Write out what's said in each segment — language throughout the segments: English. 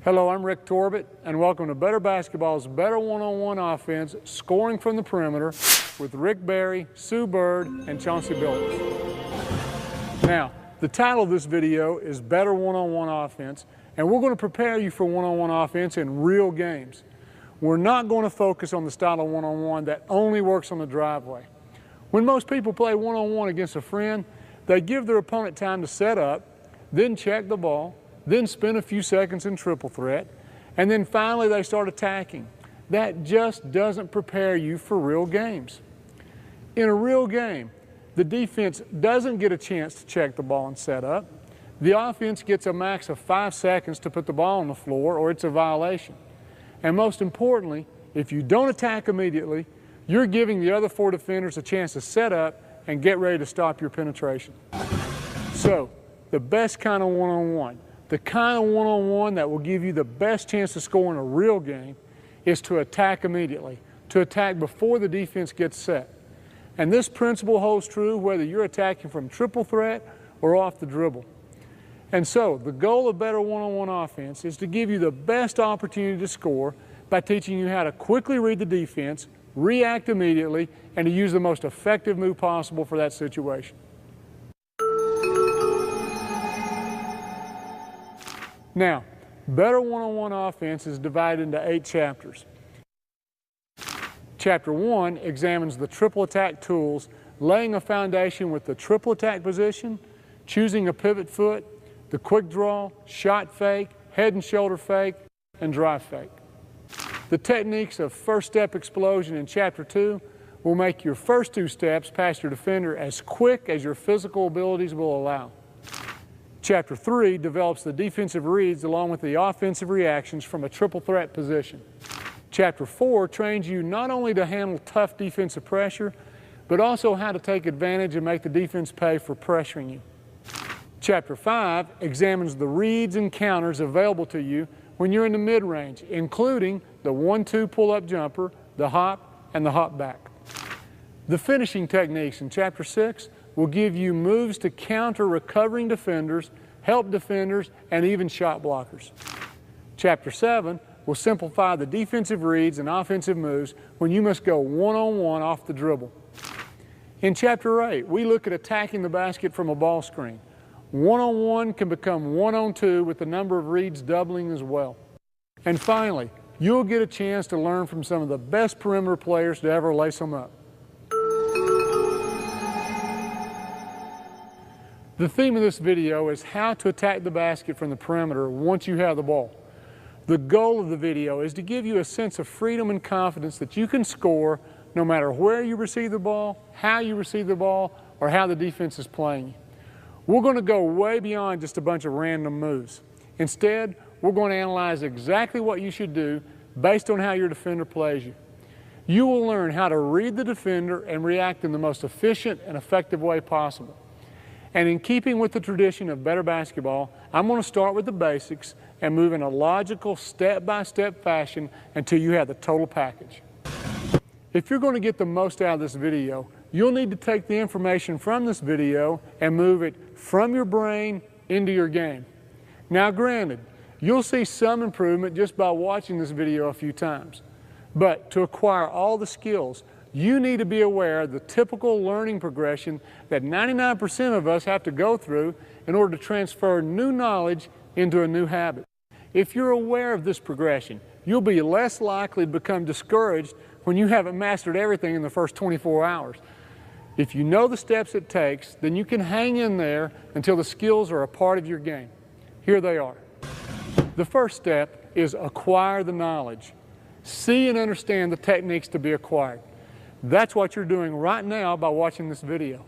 Hello, I'm Rick Torbett, and welcome to Better Basketball's Better One-on-One Offense, Scoring from the Perimeter, with Rick Barry, Sue Bird, and Chauncey Billups. Now, the title of this video is Better One-on-One Offense, and we're going to prepare you for one-on-one offense in real games. We're not going to focus on the style of one-on-one that only works on the driveway. When most people play one-on-one against a friend, they give their opponent time to set up, then check the ball, then spend a few seconds in triple threat, and then finally they start attacking. That just doesn't prepare you for real games. In a real game, the defense doesn't get a chance to check the ball and set up. The offense gets a max of 5 seconds to put the ball on the floor, or it's a violation. And most importantly, if you don't attack immediately, you're giving the other 4 defenders a chance to set up and get ready to stop your penetration. So, the best kind of one-on-one, the kind of one-on-one that will give you the best chance to score in a real game, is to attack immediately, to attack before the defense gets set. And this principle holds true whether you're attacking from triple threat or off the dribble. And so, the goal of Better One-on-One Offense is to give you the best opportunity to score by teaching you how to quickly read the defense, react immediately, and to use the most effective move possible for that situation. Now, Better One-on-One Offense is divided into 8 chapters. Chapter 1 examines the triple attack tools, laying a foundation with the triple attack position, choosing a pivot foot, the quick draw, shot fake, head and shoulder fake, and drive fake. The techniques of first step explosion in Chapter 2 will make your first 2 steps past your defender as quick as your physical abilities will allow. Chapter 3 develops the defensive reads along with the offensive reactions from a triple threat position. Chapter 4 trains you not only to handle tough defensive pressure, but also how to take advantage and make the defense pay for pressuring you. Chapter 5 examines the reads and counters available to you when you're in the mid-range, including the 1-2 pull-up jumper, the hop, and the hop back. The finishing techniques in Chapter 6 will give you moves to counter recovering defenders, help defenders, and even shot blockers. Chapter 7 will simplify the defensive reads and offensive moves when you must go one-on-one off the dribble. In Chapter 8, we look at attacking the basket from a ball screen. One-on-one can become one-on-two with the number of reads doubling as well. And finally, you'll get a chance to learn from some of the best perimeter players to ever lace them up. The theme of this video is how to attack the basket from the perimeter once you have the ball. The goal of the video is to give you a sense of freedom and confidence that you can score no matter where you receive the ball, how you receive the ball, or how the defense is playing you. We're going to go way beyond just a bunch of random moves. Instead, we're going to analyze exactly what you should do based on how your defender plays you. You will learn how to read the defender and react in the most efficient and effective way possible. And in keeping with the tradition of Better Basketball, I'm going to start with the basics and move in a logical, step-by-step fashion until you have the total package. If you're going to get the most out of this video, you'll need to take the information from this video and move it from your brain into your game. Now granted, you'll see some improvement just by watching this video a few times. But to acquire all the skills, you need to be aware of the typical learning progression that 99% of us have to go through in order to transfer new knowledge into a new habit. If you're aware of this progression, you'll be less likely to become discouraged when you haven't mastered everything in the first 24 hours. If you know the steps it takes, then you can hang in there until the skills are a part of your game. Here they are. The first step is acquire the knowledge. See and understand the techniques to be acquired. That's what you're doing right now by watching this video.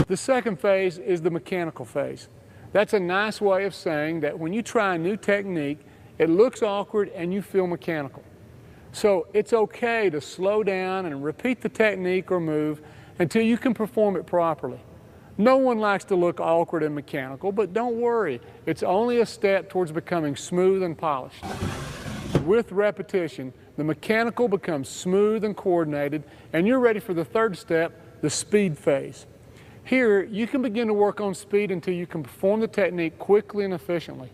The second phase is the mechanical phase. That's a nice way of saying that when you try a new technique, it looks awkward and you feel mechanical. So it's okay to slow down and repeat the technique or move until you can perform it properly. No one likes to look awkward and mechanical, but don't worry, it's only a step towards becoming smooth and polished. With repetition, the mechanical becomes smooth and coordinated, and you're ready for the third step, the speed phase. Here, you can begin to work on speed until you can perform the technique quickly and efficiently.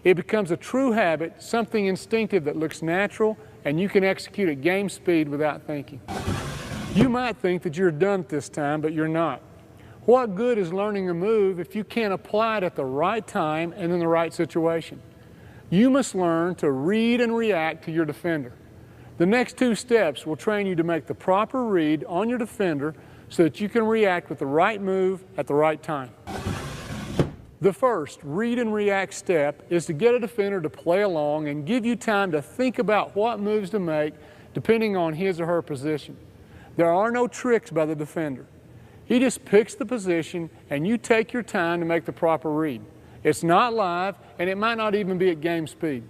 It becomes a true habit, something instinctive that looks natural, and you can execute at game speed without thinking. You might think that you're done at this time, but you're not. What good is learning a move if you can't apply it at the right time and in the right situation? You must learn to read and react to your defender. The next 2 steps will train you to make the proper read on your defender so that you can react with the right move at the right time. The first read and react step is to get a defender to play along and give you time to think about what moves to make depending on his or her position. There are no tricks by the defender. He just picks the position and you take your time to make the proper read. It's not live and it might not even be at game speed.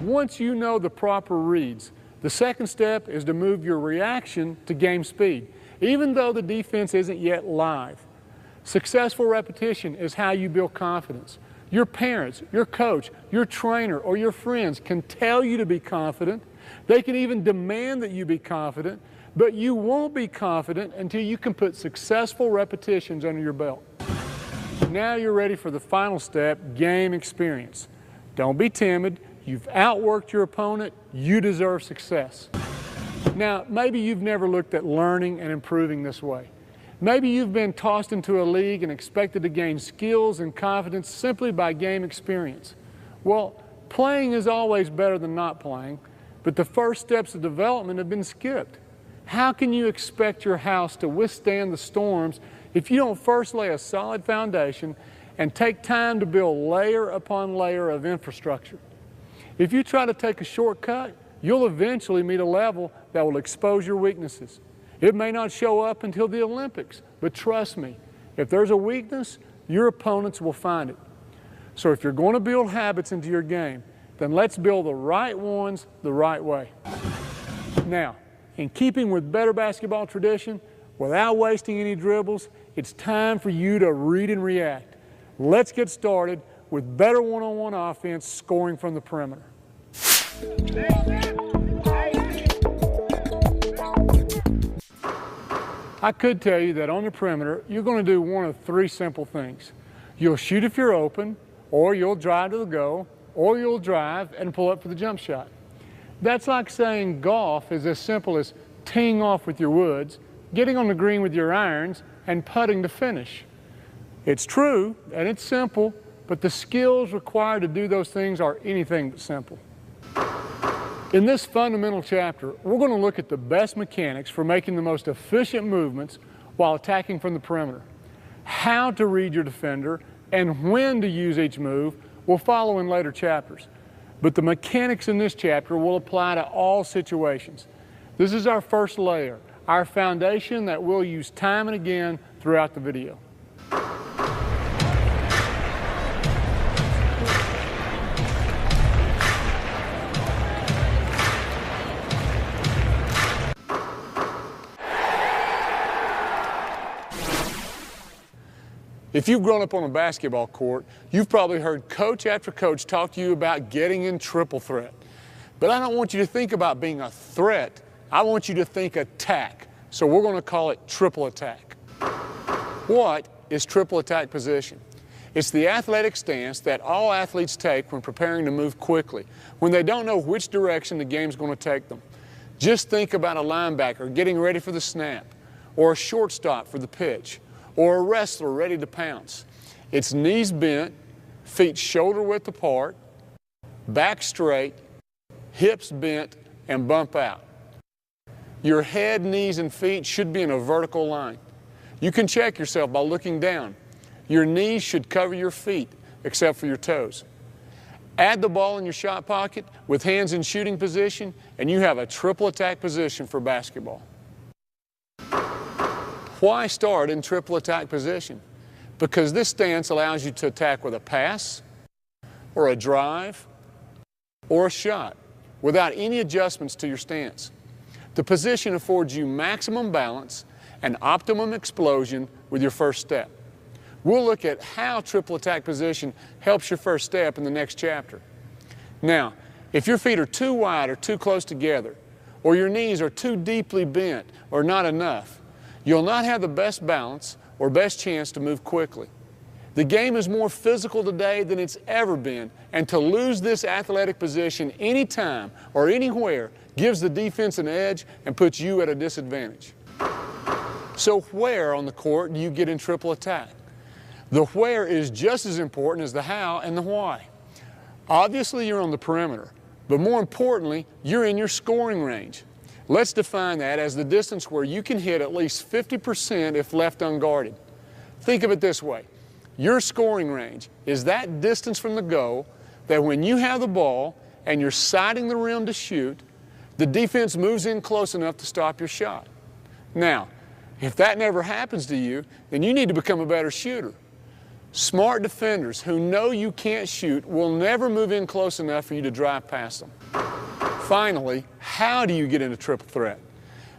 Once you know the proper reads, the second step is to move your reaction to game speed, even though the defense isn't yet live. Successful repetition is how you build confidence. Your parents, your coach, your trainer, or your friends can tell you to be confident. They can even demand that you be confident, but you won't be confident until you can put successful repetitions under your belt. Now you're ready for the final step, game experience. Don't be timid. You've outworked your opponent. You deserve success. Now, maybe you've never looked at learning and improving this way. Maybe you've been tossed into a league and expected to gain skills and confidence simply by game experience. Well, playing is always better than not playing, but the first steps of development have been skipped. How can you expect your house to withstand the storms if you don't first lay a solid foundation and take time to build layer upon layer of infrastructure? If you try to take a shortcut, you'll eventually meet a level that will expose your weaknesses. It may not show up until the Olympics, but trust me, if there's a weakness, your opponents will find it. So if you're going to build habits into your game, then let's build the right ones the right way. Now, in keeping with better basketball tradition, without wasting any dribbles, it's time for you to read and react. Let's get started with better one-on-one offense scoring from the perimeter. I could tell you that on the perimeter, you're going to do one of 3 simple things. You'll shoot if you're open, or you'll drive to the goal, or you'll drive and pull up for the jump shot. That's like saying golf is as simple as teeing off with your woods, getting on the green with your irons, and putting to finish. It's true and it's simple, but the skills required to do those things are anything but simple. In this fundamental chapter, we're going to look at the best mechanics for making the most efficient movements while attacking from the perimeter. How to read your defender and when to use each move will follow in later chapters. But the mechanics in this chapter will apply to all situations. This is our first layer, our foundation that we'll use time and again throughout the video. If you've grown up on a basketball court, you've probably heard coach after coach talk to you about getting in triple threat. But I don't want you to think about being a threat. I want you to think attack. So we're going to call it triple attack. What is triple attack position? It's the athletic stance that all athletes take when preparing to move quickly, when they don't know which direction the game's going to take them. Just think about a linebacker getting ready for the snap, or a shortstop for the pitch, or a wrestler ready to pounce. It's knees bent, feet shoulder width apart, back straight, hips bent, and bump out. Your head, knees, and feet should be in a vertical line. You can check yourself by looking down. Your knees should cover your feet, except for your toes. Add the ball in your shot pocket with hands in shooting position, and you have a triple attack position for basketball. Why start in triple attack position? Because this stance allows you to attack with a pass, or a drive, or a shot, without any adjustments to your stance. The position affords you maximum balance and optimum explosion with your first step. We'll look at how triple attack position helps your first step in the next chapter. Now, if your feet are too wide or too close together, or your knees are too deeply bent or not enough, you'll not have the best balance or best chance to move quickly. The game is more physical today than it's ever been, and to lose this athletic position anytime or anywhere gives the defense an edge and puts you at a disadvantage. So where on the court do you get in triple attack? The where is just as important as the how and the why. Obviously, you're on the perimeter, but more importantly, you're in your scoring range. Let's define that as the distance where you can hit at least 50% if left unguarded. Think of it this way. Your scoring range is that distance from the goal that when you have the ball and you're sighting the rim to shoot, the defense moves in close enough to stop your shot. Now, if that never happens to you, then you need to become a better shooter. Smart defenders who know you can't shoot will never move in close enough for you to drive past them. Finally, how do you get into triple threat?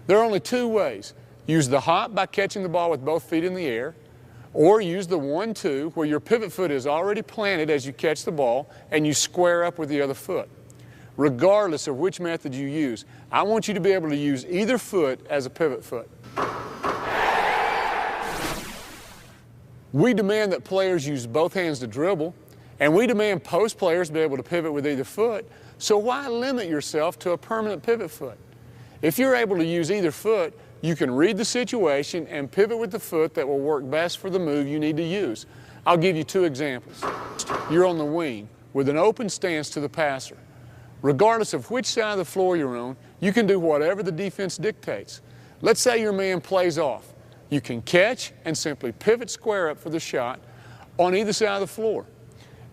There are only two ways. Use the hop by catching the ball with both feet in the air, or use the 1-2 where your pivot foot is already planted as you catch the ball and you square up with the other foot. Regardless of which method you use, I want you to be able to use either foot as a pivot foot. We demand that players use both hands to dribble, and we demand post players be able to pivot with either foot, so why limit yourself to a permanent pivot foot? If you're able to use either foot, you can read the situation and pivot with the foot that will work best for the move you need to use. I'll give you two examples. You're on the wing with an open stance to the passer. Regardless of which side of the floor you're on, you can do whatever the defense dictates. Let's say your man plays off. You can catch and simply pivot square up for the shot on either side of the floor.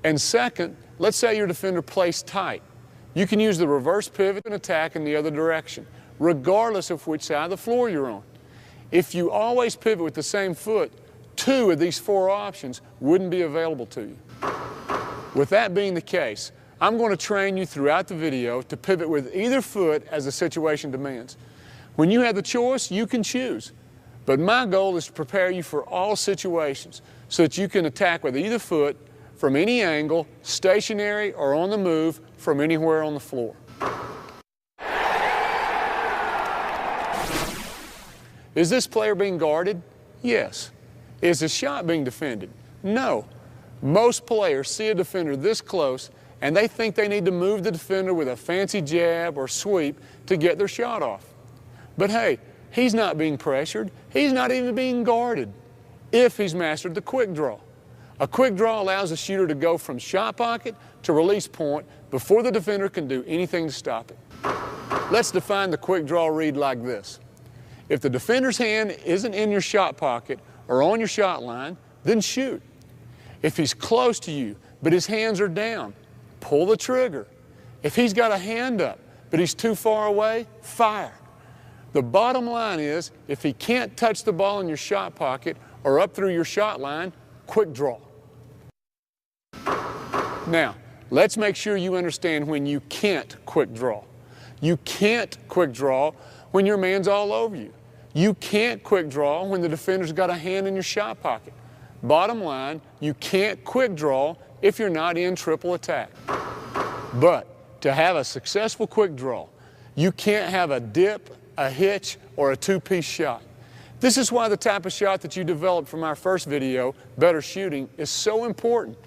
And second, let's say your defender plays tight. You can use the reverse pivot and attack in the other direction, regardless of which side of the floor you're on. If you always pivot with the same foot, two of these four options wouldn't be available to you. With that being the case, I'm going to train you throughout the video to pivot with either foot as the situation demands. When you have the choice, you can choose. But my goal is to prepare you for all situations so that you can attack with either foot from any angle, stationary or on the move, from anywhere on the floor. Is this player being guarded? Yes. Is the shot being defended? No. Most players see a defender this close and they think they need to move the defender with a fancy jab or sweep to get their shot off. But hey, he's not being pressured. He's not even being guarded if he's mastered the quick draw. A quick draw allows a shooter to go from shot pocket to release point before the defender can do anything to stop it. Let's define the quick draw read like this. If the defender's hand isn't in your shot pocket or on your shot line, then shoot. If he's close to you but his hands are down, pull the trigger. If he's got a hand up but he's too far away, fire. The bottom line is, if he can't touch the ball in your shot pocket or up through your shot line, quick draw. Now, let's make sure you understand when you can't quick draw. You can't quick draw when your man's all over you. You can't quick draw when the defender's got a hand in your shot pocket. Bottom line, you can't quick draw if you're not in triple attack. But to have a successful quick draw, you can't have a dip, a hitch, or a two-piece shot. This is why the type of shot that you developed from our first video, Better Shooting, is so important.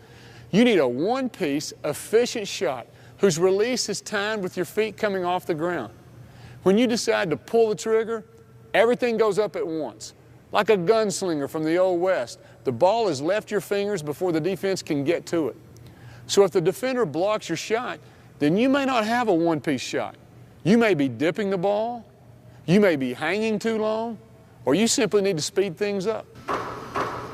You need a one-piece, efficient shot whose release is timed with your feet coming off the ground. When you decide to pull the trigger, everything goes up at once. Like a gunslinger from the Old West, the ball has left your fingers before the defense can get to it. So if the defender blocks your shot, then you may not have a one-piece shot. You may be dipping the ball, you may be hanging too long, or you simply need to speed things up.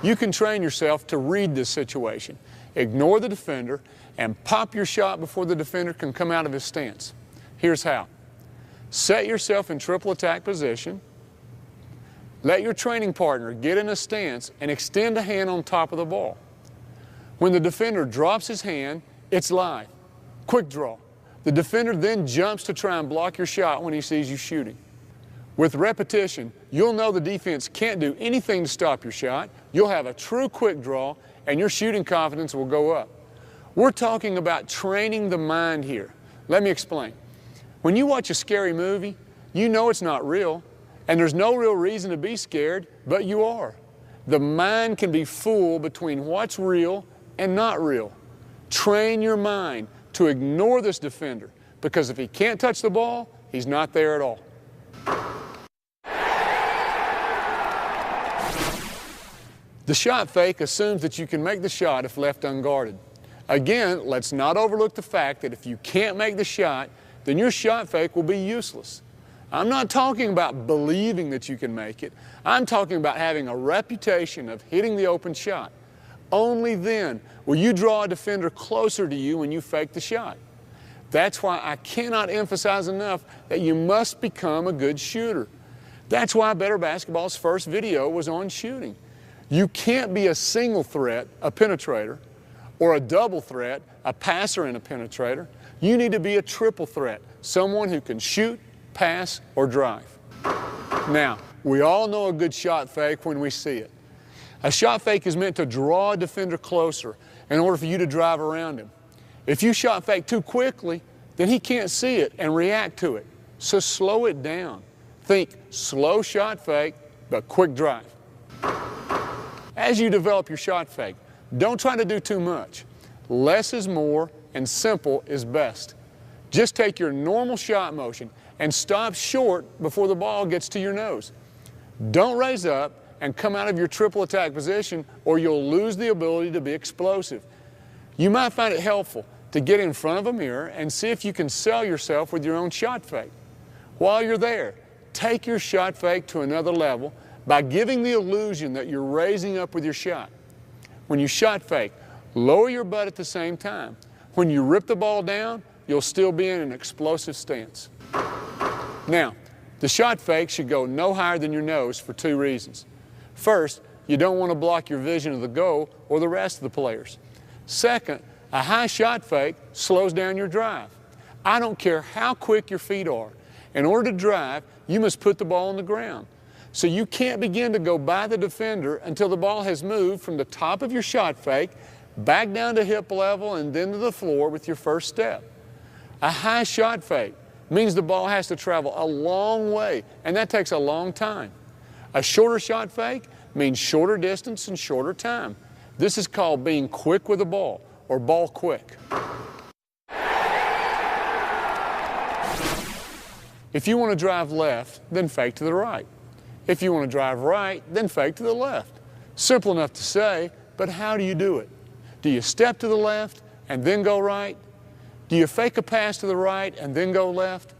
You can train yourself to read this situation. Ignore the defender and pop your shot before the defender can come out of his stance. Here's how. Set yourself in triple attack position. Let your training partner get in a stance and extend a hand on top of the ball. When the defender drops his hand, it's live. Quick draw. The defender then jumps to try and block your shot when he sees you shooting. With repetition, you'll know the defense can't do anything to stop your shot. You'll have a true quick draw, and your shooting confidence will go up. We're talking about training the mind here. Let me explain. When you watch a scary movie, you know it's not real, and there's no real reason to be scared, but you are. The mind can be fooled between what's real and not real. Train your mind to ignore this defender, because if he can't touch the ball, he's not there at all. The shot fake assumes that you can make the shot if left unguarded. Again, let's not overlook the fact that if you can't make the shot, then your shot fake will be useless. I'm not talking about believing that you can make it. I'm talking about having a reputation of hitting the open shot. Only then will you draw a defender closer to you when you fake the shot. That's why I cannot emphasize enough that you must become a good shooter. That's why Better Basketball's first video was on shooting. You can't be a single threat, a penetrator, or a double threat, a passer and a penetrator. You need to be a triple threat, someone who can shoot, pass, or drive. Now, we all know a good shot fake when we see it. A shot fake is meant to draw a defender closer in order for you to drive around him. If you shot fake too quickly, then he can't see it and react to it. So slow it down. Think slow shot fake, but quick drive. As you develop your shot fake, don't try to do too much. Less is more and simple is best. Just take your normal shot motion and stop short before the ball gets to your nose. Don't raise up and come out of your triple attack position, or you'll lose the ability to be explosive. You might find it helpful to get in front of a mirror and see if you can sell yourself with your own shot fake. While you're there, take your shot fake to another level by giving the illusion that you're raising up with your shot. When you shot fake, lower your butt at the same time. When you rip the ball down, you'll still be in an explosive stance. Now, the shot fake should go no higher than your nose for two reasons. First, you don't want to block your vision of the goal or the rest of the players. Second, a high shot fake slows down your drive. I don't care how quick your feet are. In order to drive, you must put the ball on the ground. So you can't begin to go by the defender until the ball has moved from the top of your shot fake back down to hip level and then to the floor with your first step. A high shot fake means the ball has to travel a long way, and that takes a long time. A shorter shot fake means shorter distance and shorter time. This is called being quick with the ball, or ball quick. If you want to drive left, then fake to the right. If you want to drive right, then fake to the left. Simple enough to say, but how do you do it? Do you step to the left and then go right? Do you fake a pass to the right and then go left?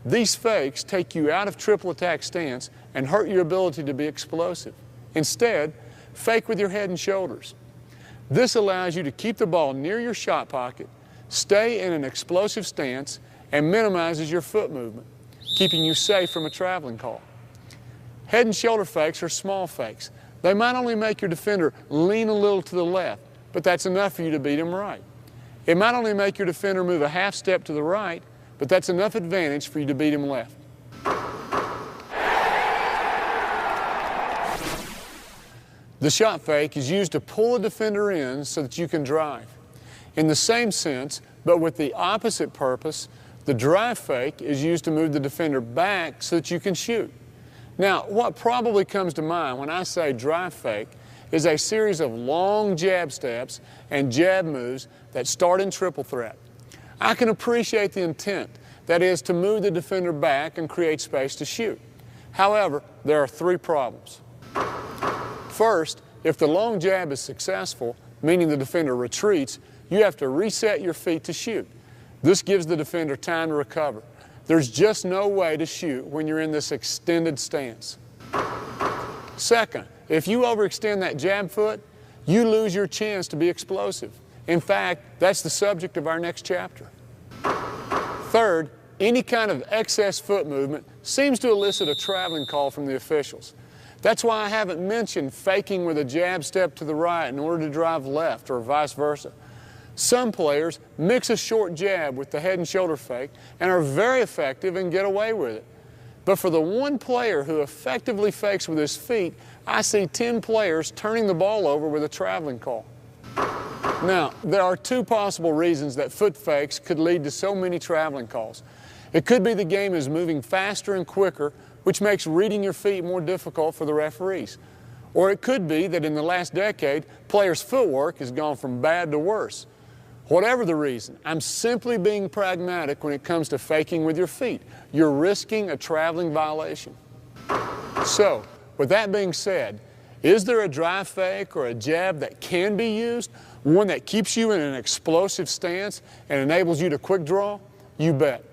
These fakes take you out of triple attack stance and hurt your ability to be explosive. Instead, fake with your head and shoulders. This allows you to keep the ball near your shot pocket, stay in an explosive stance, and minimizes your foot movement, keeping you safe from a traveling call. Head and shoulder fakes are small fakes. They might only make your defender lean a little to the left, but that's enough for you to beat him right. It might only make your defender move a half step to the right, but that's enough advantage for you to beat him left. The shot fake is used to pull a defender in so that you can drive. In the same sense, but with the opposite purpose, the drive fake is used to move the defender back so that you can shoot. Now, what probably comes to mind when I say drive fake is a series of long jab steps and jab moves that start in triple threat. I can appreciate the intent, that is, to move the defender back and create space to shoot. However, there are three problems. First, if the long jab is successful, meaning the defender retreats, you have to reset your feet to shoot. This gives the defender time to recover. There's just no way to shoot when you're in this extended stance. Second, if you overextend that jab foot, you lose your chance to be explosive. In fact, that's the subject of our next chapter. Third, any kind of excess foot movement seems to elicit a traveling call from the officials. That's why I haven't mentioned faking with a jab step to the right in order to drive left or vice versa. Some players mix a short jab with the head and shoulder fake and are very effective and get away with it. But for the one player who effectively fakes with his feet, I see 10 players turning the ball over with a traveling call. Now, there are two possible reasons that foot fakes could lead to so many traveling calls. It could be the game is moving faster and quicker, which makes reading your feet more difficult for the referees. Or it could be that in the last decade, players' footwork has gone from bad to worse. Whatever the reason, I'm simply being pragmatic when it comes to faking with your feet. You're risking a traveling violation. So, with that being said, is there a drive fake or a jab that can be used? One that keeps you in an explosive stance and enables you to quick draw? You bet.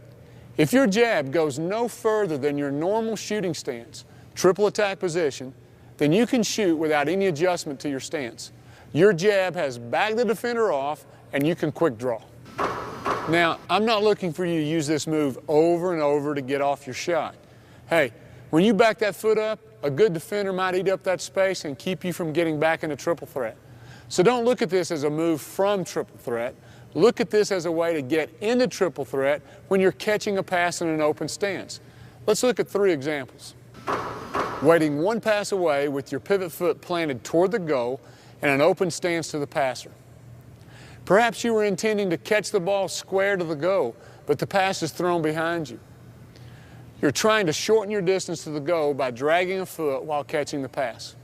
If your jab goes no further than your normal shooting stance, triple attack position, then you can shoot without any adjustment to your stance. Your jab has backed the defender off and you can quick draw. Now, I'm not looking for you to use this move over and over to get off your shot. Hey, when you back that foot up, a good defender might eat up that space and keep you from getting back into triple threat. So don't look at this as a move from triple threat. Look at this as a way to get into triple threat when you're catching a pass in an open stance. Let's look at 3 examples. Waiting one pass away with your pivot foot planted toward the goal and an open stance to the passer. Perhaps you were intending to catch the ball square to the goal, but the pass is thrown behind you. You're trying to shorten your distance to the goal by dragging a foot while catching the pass.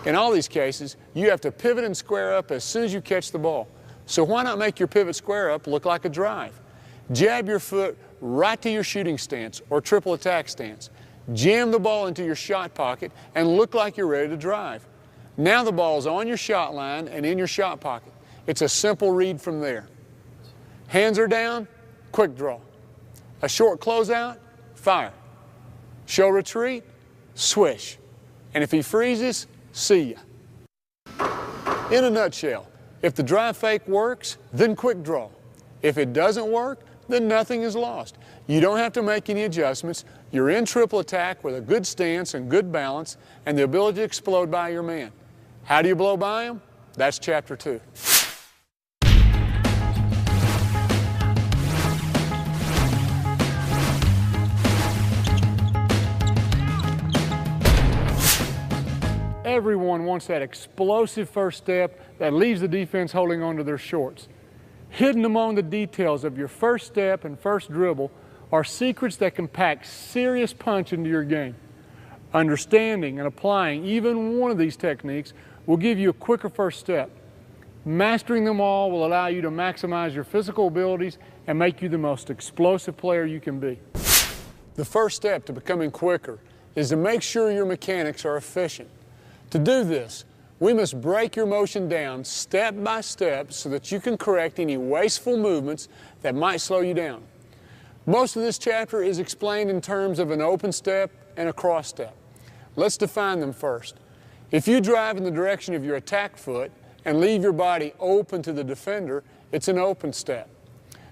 In all these cases, you have to pivot and square up as soon as you catch the ball. So why not make your pivot square up look like a drive? Jab your foot right to your shooting stance or triple attack stance. Jam the ball into your shot pocket and look like you're ready to drive. Now the ball is on your shot line and in your shot pocket. It's a simple read from there. Hands are down, quick draw. A short closeout, fire. Show retreat, swish. And if he freezes, see ya. In a nutshell, if the drive fake works, then quick draw. If it doesn't work, then nothing is lost. You don't have to make any adjustments. You're in triple attack with a good stance and good balance and the ability to explode by your man. How do you blow by him? That's chapter 2. Everyone wants that explosive first step that leaves the defense holding on to their shorts. Hidden among the details of your first step and first dribble are secrets that can pack serious punch into your game. Understanding and applying even one of these techniques will give you a quicker first step. Mastering them all will allow you to maximize your physical abilities and make you the most explosive player you can be. The first step to becoming quicker is to make sure your mechanics are efficient. To do this, we must break your motion down step by step so that you can correct any wasteful movements that might slow you down. Most of this chapter is explained in terms of an open step and a cross step. Let's define them first. If you drive in the direction of your attack foot and leave your body open to the defender, it's an open step.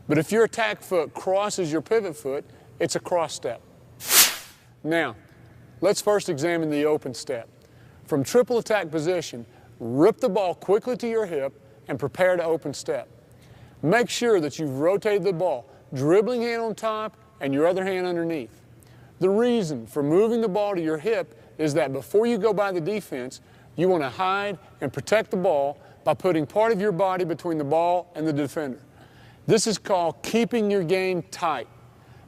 But if your attack foot crosses your pivot foot, it's a cross step. Now, let's first examine the open step. From triple attack position, rip the ball quickly to your hip and prepare to open step. Make sure that you've rotated the ball, dribbling hand on top and your other hand underneath. The reason for moving the ball to your hip is that before you go by the defense, you want to hide and protect the ball by putting part of your body between the ball and the defender. This is called keeping your game tight.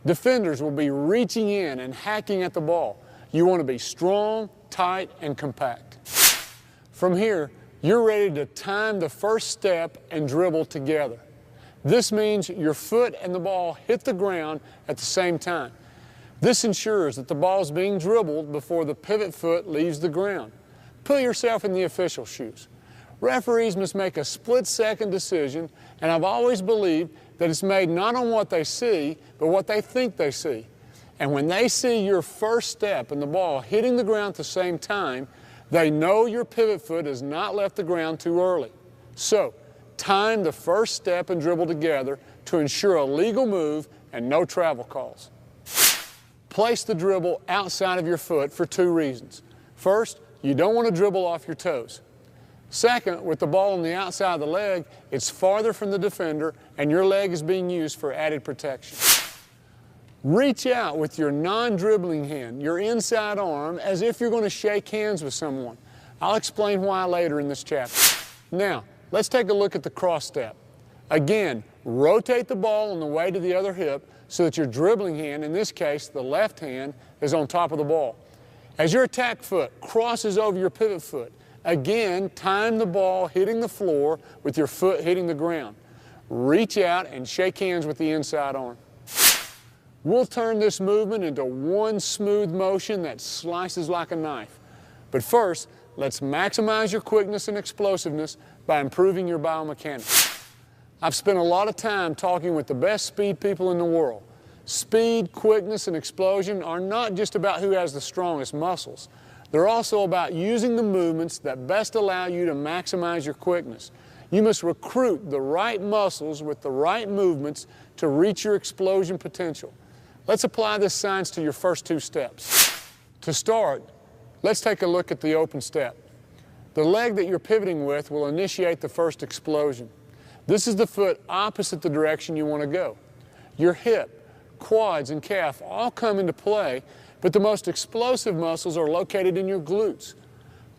Defenders will be reaching in and hacking at the ball. You want to be strong, tight, and compact. From here, you're ready to time the first step and dribble together. This means your foot and the ball hit the ground at the same time. This ensures that the ball is being dribbled before the pivot foot leaves the ground. Put yourself in the official's shoes. Referees must make a split-second decision, and I've always believed that it's made not on what they see, but what they think they see. And when they see your first step and the ball hitting the ground at the same time, they know your pivot foot has not left the ground too early. So, time the first step and dribble together to ensure a legal move and no travel calls. Place the dribble outside of your foot for 2 reasons. First, you don't want to dribble off your toes. Second, with the ball on the outside of the leg, it's farther from the defender and your leg is being used for added protection. Reach out with your non-dribbling hand, your inside arm, as if you're going to shake hands with someone. I'll explain why later in this chapter. Now, let's take a look at the cross step. Again, rotate the ball on the way to the other hip so that your dribbling hand, in this case the left hand, is on top of the ball. As your attack foot crosses over your pivot foot, again, time the ball hitting the floor with your foot hitting the ground. Reach out and shake hands with the inside arm. We'll turn this movement into one smooth motion that slices like a knife. But first, let's maximize your quickness and explosiveness by improving your biomechanics. I've spent a lot of time talking with the best speed people in the world. Speed, quickness, and explosion are not just about who has the strongest muscles. They're also about using the movements that best allow you to maximize your quickness. You must recruit the right muscles with the right movements to reach your explosion potential. Let's apply this science to your first two steps. To start, let's take a look at the open step. The leg that you're pivoting with will initiate the first explosion. This is the foot opposite the direction you want to go. Your hip, quads, and calf all come into play, but the most explosive muscles are located in your glutes.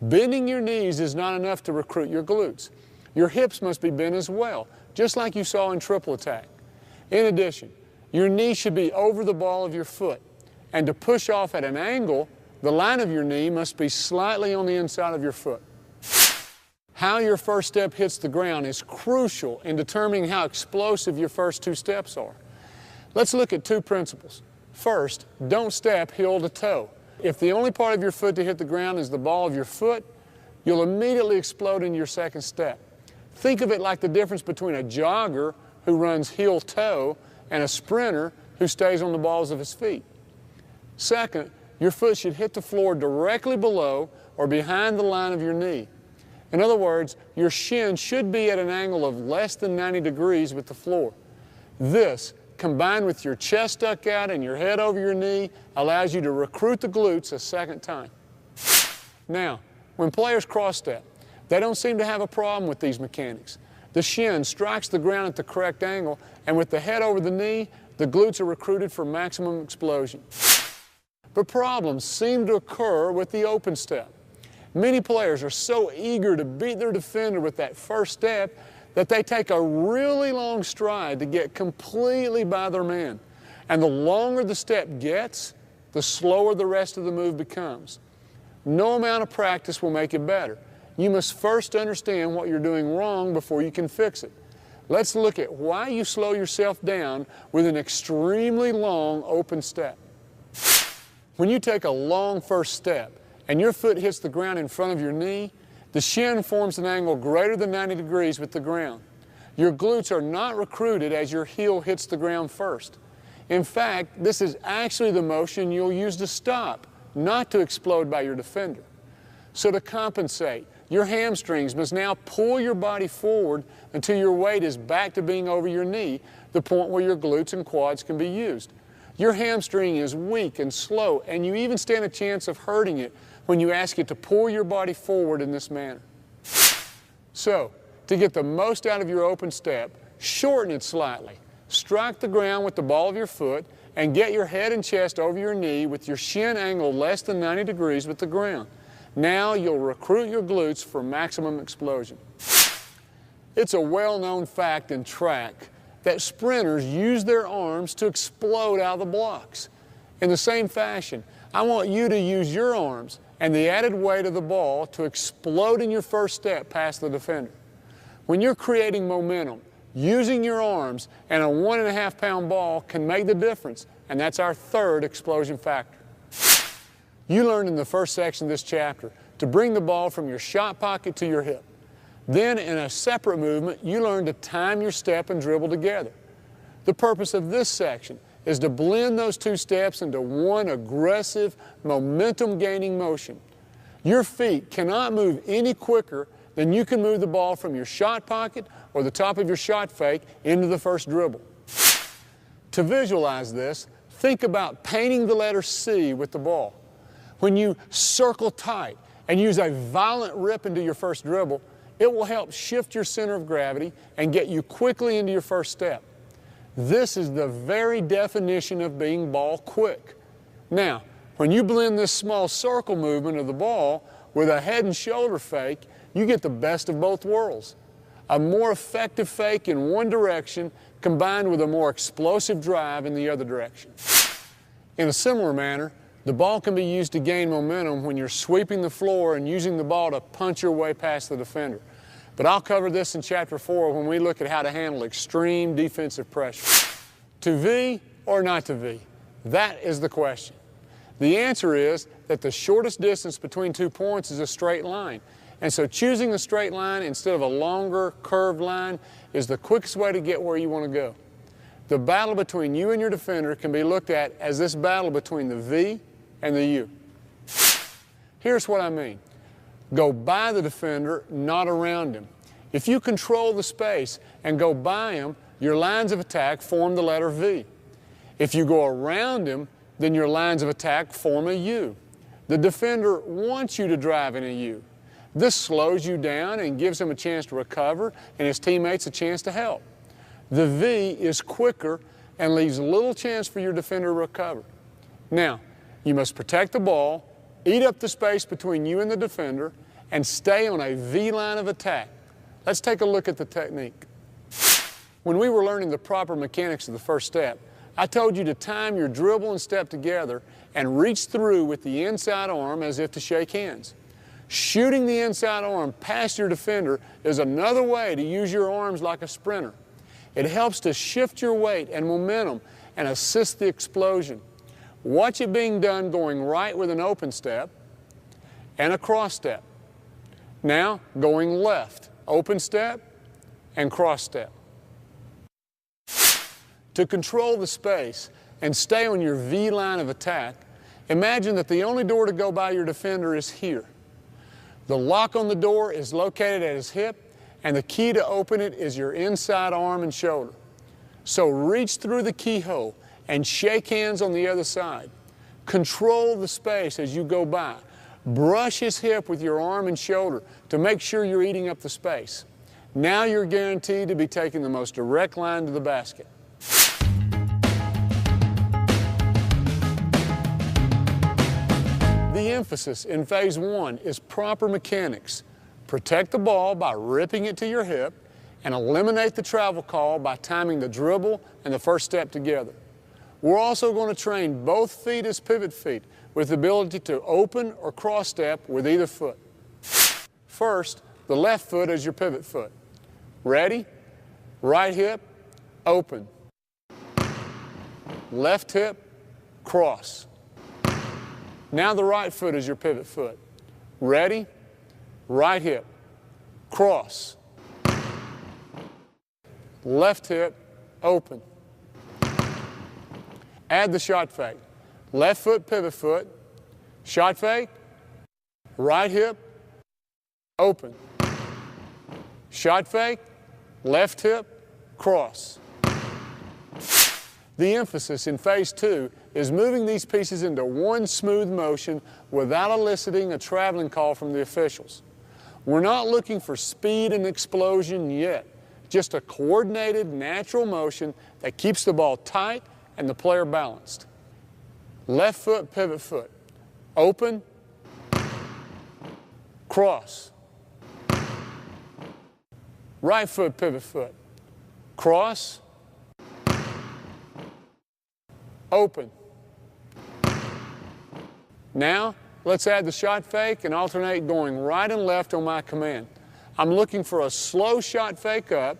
Bending your knees is not enough to recruit your glutes. Your hips must be bent as well, just like you saw in triple attack. In addition, your knee should be over the ball of your foot, and to push off at an angle, the line of your knee must be slightly on the inside of your foot. How your first step hits the ground is crucial in determining how explosive your first two steps are. Let's look at two principles. First, don't step heel to toe. If the only part of your foot to hit the ground is the ball of your foot, you'll immediately explode in your second step. Think of it like the difference between a jogger who runs heel-toe and a sprinter who stays on the balls of his feet. Second, your foot should hit the floor directly below or behind the line of your knee. In other words, your shin should be at an angle of less than 90 degrees with the floor. This, combined with your chest stuck out and your head over your knee, allows you to recruit the glutes a second time. Now, when players cross-step, they don't seem to have a problem with these mechanics. The shin strikes the ground at the correct angle, and with the head over the knee, the glutes are recruited for maximum explosion. But problems seem to occur with the open step. Many players are so eager to beat their defender with that first step that they take a really long stride to get completely by their man. And the longer the step gets, the slower the rest of the move becomes. No amount of practice will make it better. You must first understand what you're doing wrong before you can fix it. Let's look at why you slow yourself down with an extremely long open step. When you take a long first step and your foot hits the ground in front of your knee, the shin forms an angle greater than 90 degrees with the ground. Your glutes are not recruited as your heel hits the ground first. In fact, this is actually the motion you'll use to stop, not to explode by your defender. So to compensate, your hamstrings must now pull your body forward until your weight is back to being over your knee, the point where your glutes and quads can be used. Your hamstring is weak and slow, and you even stand a chance of hurting it when you ask it to pull your body forward in this manner. So, to get the most out of your open step, shorten it slightly. Strike the ground with the ball of your foot and get your head and chest over your knee with your shin angled less than 90 degrees with the ground. Now you'll recruit your glutes for maximum explosion. It's a well-known fact in track that sprinters use their arms to explode out of the blocks. In the same fashion, I want you to use your arms and the added weight of the ball to explode in your first step past the defender. When you're creating momentum, using your arms and a 1.5-pound ball can make the difference, and that's our third explosion factor. You learned in the first section of this chapter to bring the ball from your shot pocket to your hip. Then, in a separate movement, you learned to time your step and dribble together. The purpose of this section is to blend those two steps into one aggressive, momentum-gaining motion. Your feet cannot move any quicker than you can move the ball from your shot pocket or the top of your shot fake into the first dribble. To visualize this, think about painting the letter C with the ball. When you circle tight and use a violent rip into your first dribble, it will help shift your center of gravity and get you quickly into your first step. This is the very definition of being ball quick. Now, when you blend this small circle movement of the ball with a head and shoulder fake, you get the best of both worlds. A more effective fake in one direction combined with a more explosive drive in the other direction. In a similar manner, The ball can be used to gain momentum when you're sweeping the floor and using the ball to punch your way past the defender. But I'll cover this in Chapter 4 when we look at how to handle extreme defensive pressure. To V or not to V? That is the question. The answer is that the shortest distance between 2 points is a straight line. And so choosing a straight line instead of a longer curved line is the quickest way to get where you want to go. The battle between you and your defender can be looked at as this battle between the V and the U. Here's what I mean. Go by the defender, not around him. If you control the space and go by him, your lines of attack form the letter V. If you go around him, then your lines of attack form a U. The defender wants you to drive in a U. This slows you down and gives him a chance to recover and his teammates a chance to help. The V is quicker and leaves little chance for your defender to recover. Now, you must protect the ball, eat up the space between you and the defender, and stay on a V line of attack. Let's take a look at the technique. When we were learning the proper mechanics of the first step, I told you to time your dribble and step together and reach through with the inside arm as if to shake hands. Shooting the inside arm past your defender is another way to use your arms like a sprinter. It helps to shift your weight and momentum and assist the explosion. Watch it being done going right with an open step and a cross step. Now going left, open step and cross step. To control the space and stay on your V line of attack, imagine that the only door to go by your defender is here. The lock on the door is located at his hip, and the key to open it is your inside arm and shoulder. So reach through the keyhole and shake hands on the other side. Control the space as you go by. Brush his hip with your arm and shoulder to make sure you're eating up the space. Now you're guaranteed to be taking the most direct line to the basket. The emphasis in Phase 1 is proper mechanics. Protect the ball by ripping it to your hip and eliminate the travel call by timing the dribble and the first step together. We're also going to train both feet as pivot feet with the ability to open or cross step with either foot. First, the left foot as your pivot foot. Ready? Right hip, open. Left hip, cross. Now the right foot is your pivot foot. Ready? Right hip, cross. Left hip, open. Add the shot fake. Left foot, pivot foot, shot fake, right hip, open. Shot fake, left hip, cross. The emphasis in Phase 2 is moving these pieces into one smooth motion without eliciting a traveling call from the officials. We're not looking for speed and explosion yet, just a coordinated, natural motion that keeps the ball tight and the player balanced. Left foot, pivot foot, open, cross. Right foot, pivot foot, cross, open. Now, let's add the shot fake and alternate going right and left on my command. I'm looking for a slow shot fake up,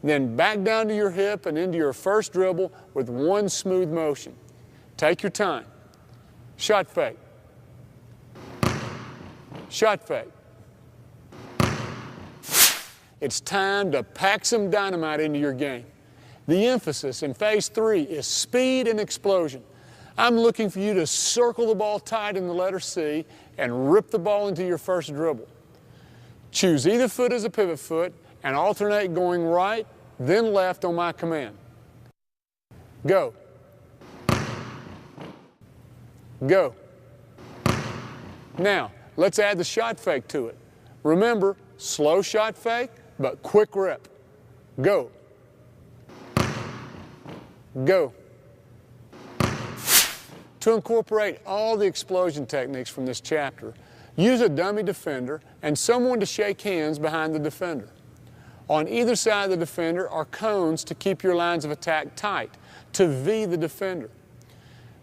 then back down to your hip and into your first dribble with one smooth motion. Take your time. Shot fake. Shot fake. It's time to pack some dynamite into your game. The emphasis in Phase 3 is speed and explosion. I'm looking for you to circle the ball tight in the letter C and rip the ball into your first dribble. Choose either foot as a pivot foot and alternate going right, then left on my command. Go. Go. Now, let's add the shot fake to it. Remember, slow shot fake, but quick rip. Go. Go. To incorporate all the explosion techniques from this chapter, use a dummy defender and someone to shake hands behind the defender. On either side of the defender are cones to keep your lines of attack tight, to V the defender.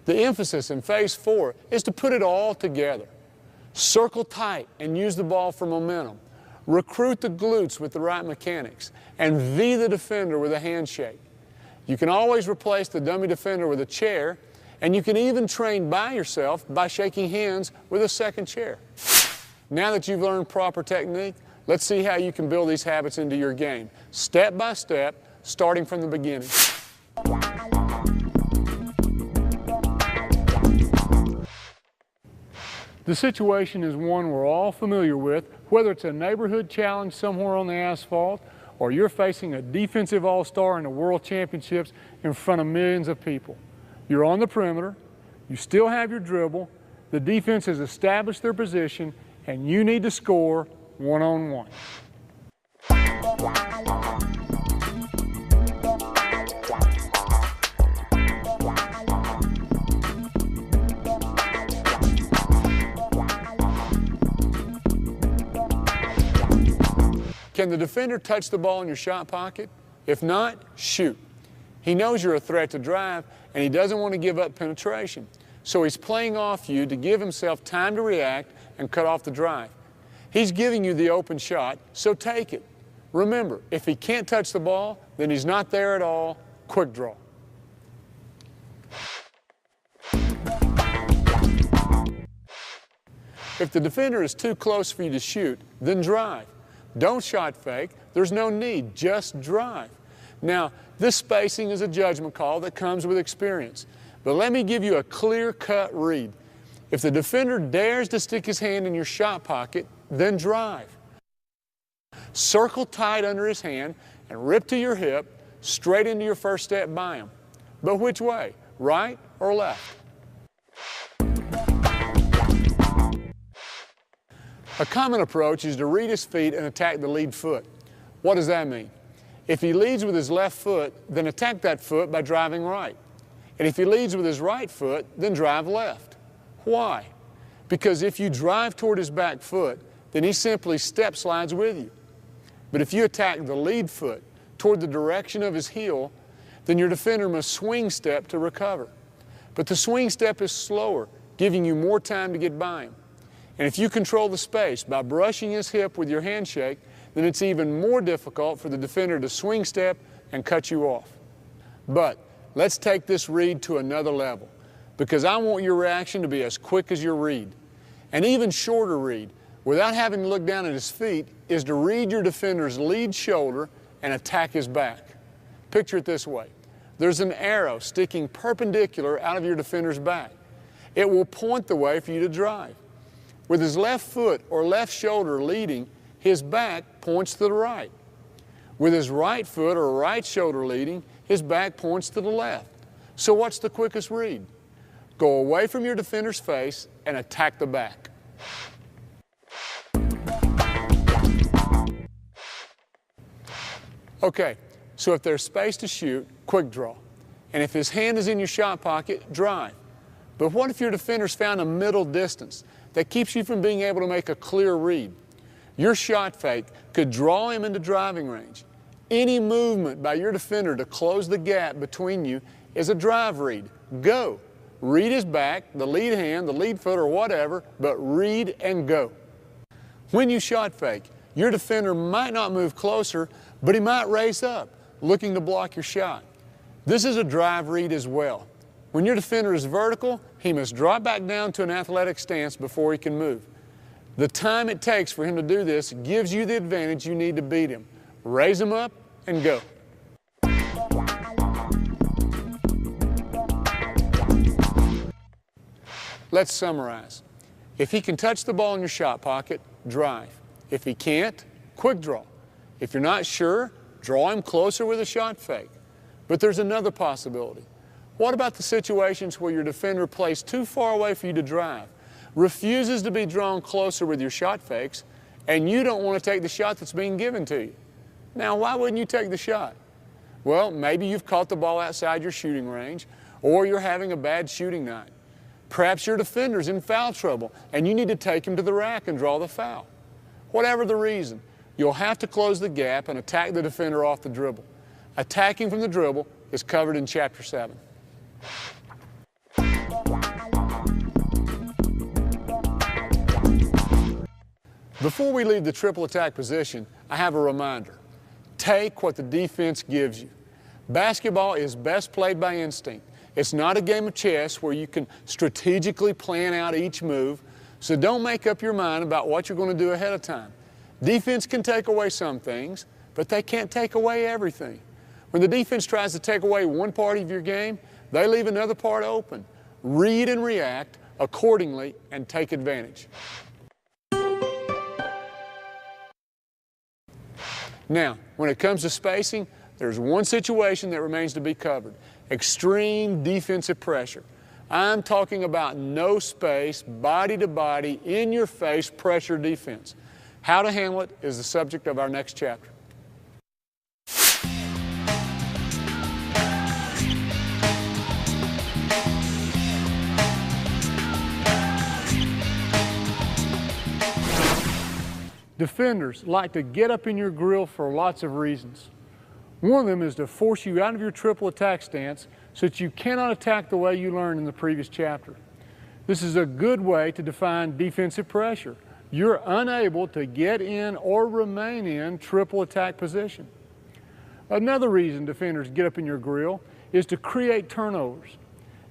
The emphasis in Phase 4 is to put it all together. Circle tight and use the ball for momentum. Recruit the glutes with the right mechanics, and V the defender with a handshake. You can always replace the dummy defender with a chair, and you can even train by yourself by shaking hands with a second chair. Now that you've learned proper technique, let's see how you can build these habits into your game, step by step, starting from the beginning. The situation is one we're all familiar with, whether it's a neighborhood challenge somewhere on the asphalt, or you're facing a defensive all-star in the World Championships in front of millions of people. You're on the perimeter, you still have your dribble, the defense has established their position, and you need to score one-on-one. Can the defender touch the ball in your shot pocket? If not, shoot. He knows you're a threat to drive, and he doesn't want to give up penetration. So he's playing off you to give himself time to react and cut off the drive. He's giving you the open shot, so take it. Remember, if he can't touch the ball, then he's not there at all. Quick draw. If the defender is too close for you to shoot, then drive. Don't shot fake. There's no need. Just drive. Now, this spacing is a judgment call that comes with experience. But let me give you a clear-cut read. If the defender dares to stick his hand in your shot pocket, then drive. Circle tight under his hand and rip to your hip, straight into your first step by him. But which way? Right or left? A common approach is to read his feet and attack the lead foot. What does that mean? If he leads with his left foot, then attack that foot by driving right. And if he leads with his right foot, then drive left. Why? Because if you drive toward his back foot, then he simply step slides with you. But if you attack the lead foot toward the direction of his heel, then your defender must swing step to recover. But the swing step is slower, giving you more time to get by him. And if you control the space by brushing his hip with your handshake, then it's even more difficult for the defender to swing step and cut you off. But let's take this read to another level, because I want your reaction to be as quick as your read. An even shorter read, without having to look down at his feet, is to read your defender's lead shoulder and attack his back. Picture it this way. There's an arrow sticking perpendicular out of your defender's back. It will point the way for you to drive. With his left foot or left shoulder leading, his back points to the right. With his right foot or right shoulder leading, his back points to the left. So what's the quickest read? Go away from your defender's face and attack the back. Okay, so if there's space to shoot, quick draw. And if his hand is in your shot pocket, drive. But what if your defender's found a middle distance that keeps you from being able to make a clear read? Your shot fake could draw him into driving range. Any movement by your defender to close the gap between you is a drive read. Go. Read his back, the lead hand, the lead foot, or whatever, but read and go. When you shot fake, your defender might not move closer, but he might raise up, looking to block your shot. This is a drive read as well. When your defender is vertical, he must drop back down to an athletic stance before he can move. The time it takes for him to do this gives you the advantage you need to beat him. Raise him up and go. Let's summarize. If he can touch the ball in your shot pocket, drive. If he can't, quick draw. If you're not sure, draw him closer with a shot fake. But there's another possibility. What about the situations where your defender plays too far away for you to drive, refuses to be drawn closer with your shot fakes, and you don't want to take the shot that's being given to you? Now, why wouldn't you take the shot? Well, maybe you've caught the ball outside your shooting range, or you're having a bad shooting night. Perhaps your defender's in foul trouble, and you need to take him to the rack and draw the foul. Whatever the reason, you'll have to close the gap and attack the defender off the dribble. Attacking from the dribble is covered in Chapter 7. Before we leave the triple attack position, I have a reminder. Take what the defense gives you. Basketball is best played by instinct. It's not a game of chess where you can strategically plan out each move, so don't make up your mind about what you're going to do ahead of time. Defense can take away some things, but they can't take away everything. When the defense tries to take away one part of your game, they leave another part open. Read and react accordingly and take advantage. Now, when it comes to spacing, there's one situation that remains to be covered: extreme defensive pressure. I'm talking about no space, body-to-body, in-your-face pressure defense. How to handle it is the subject of our next chapter. Defenders like to get up in your grill for lots of reasons. One of them is to force you out of your triple attack stance so that you cannot attack the way you learned in the previous chapter. This is a good way to define defensive pressure. You're unable to get in or remain in triple attack position. Another reason defenders get up in your grill is to create turnovers.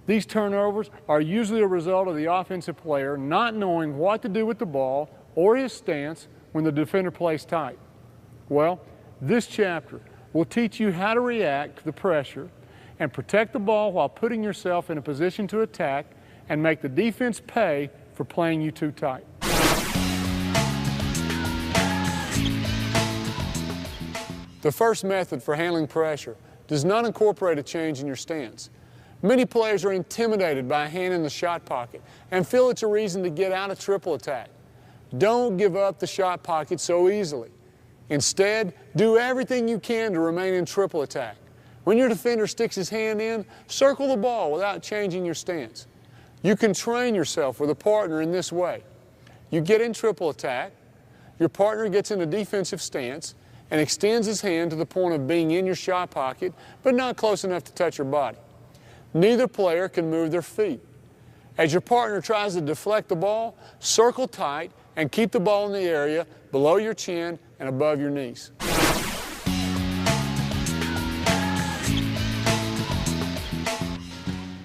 These turnovers are usually a result of the offensive player not knowing what to do with the ball or his stance when the defender plays tight. Well, this chapter will teach you how to react to the pressure and protect the ball while putting yourself in a position to attack and make the defense pay for playing you too tight. The first method for handling pressure does not incorporate a change in your stance. Many players are intimidated by a hand in the shot pocket and feel it's a reason to get out of triple attack. Don't give up the shot pocket so easily. Instead, do everything you can to remain in triple attack. When your defender sticks his hand in, circle the ball without changing your stance. You can train yourself with a partner in this way. You get in triple attack, your partner gets in a defensive stance and extends his hand to the point of being in your shot pocket, but not close enough to touch your body. Neither player can move their feet. As your partner tries to deflect the ball, circle tight and keep the ball in the area below your chin and above your knees.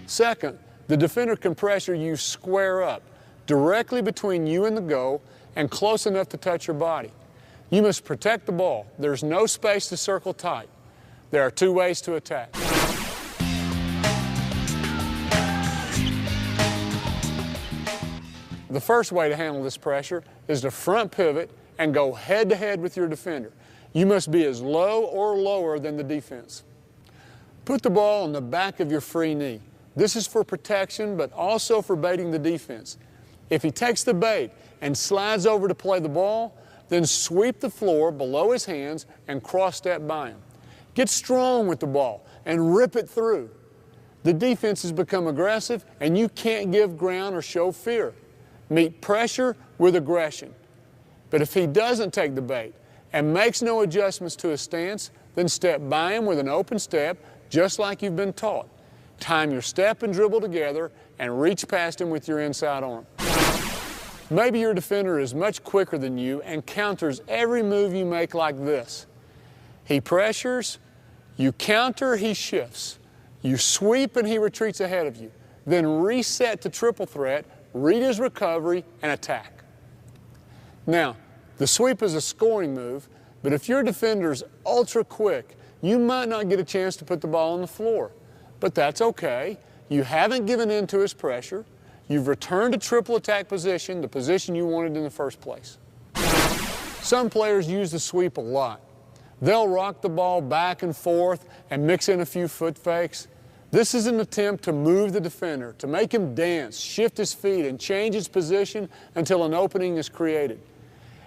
Second, the defender can pressure you square up, directly between you and the goal and close enough to touch your body. You must protect the ball. There's no space to circle tight. There are two ways to attack. The first way to handle this pressure is to front pivot and go head-to-head with your defender. You must be as low or lower than the defense. Put the ball on the back of your free knee. This is for protection, but also for baiting the defense. If he takes the bait and slides over to play the ball, then sweep the floor below his hands and cross-step by him. Get strong with the ball and rip it through. The defense has become aggressive, and you can't give ground or show fear. Meet pressure with aggression. But if he doesn't take the bait and makes no adjustments to his stance, then step by him with an open step, just like you've been taught. Time your step and dribble together and reach past him with your inside arm. Maybe your defender is much quicker than you and counters every move you make like this. He pressures, you counter, he shifts. You sweep and he retreats ahead of you. Then reset to triple threat, read his recovery, and attack. Now, the sweep is a scoring move, but if your defender's ultra quick, you might not get a chance to put the ball on the floor. But that's okay. You haven't given in to his pressure. You've returned to triple attack position, the position you wanted in the first place. Some players use the sweep a lot. They'll rock the ball back and forth and mix in a few foot fakes. This is an attempt to move the defender, to make him dance, shift his feet, and change his position until an opening is created.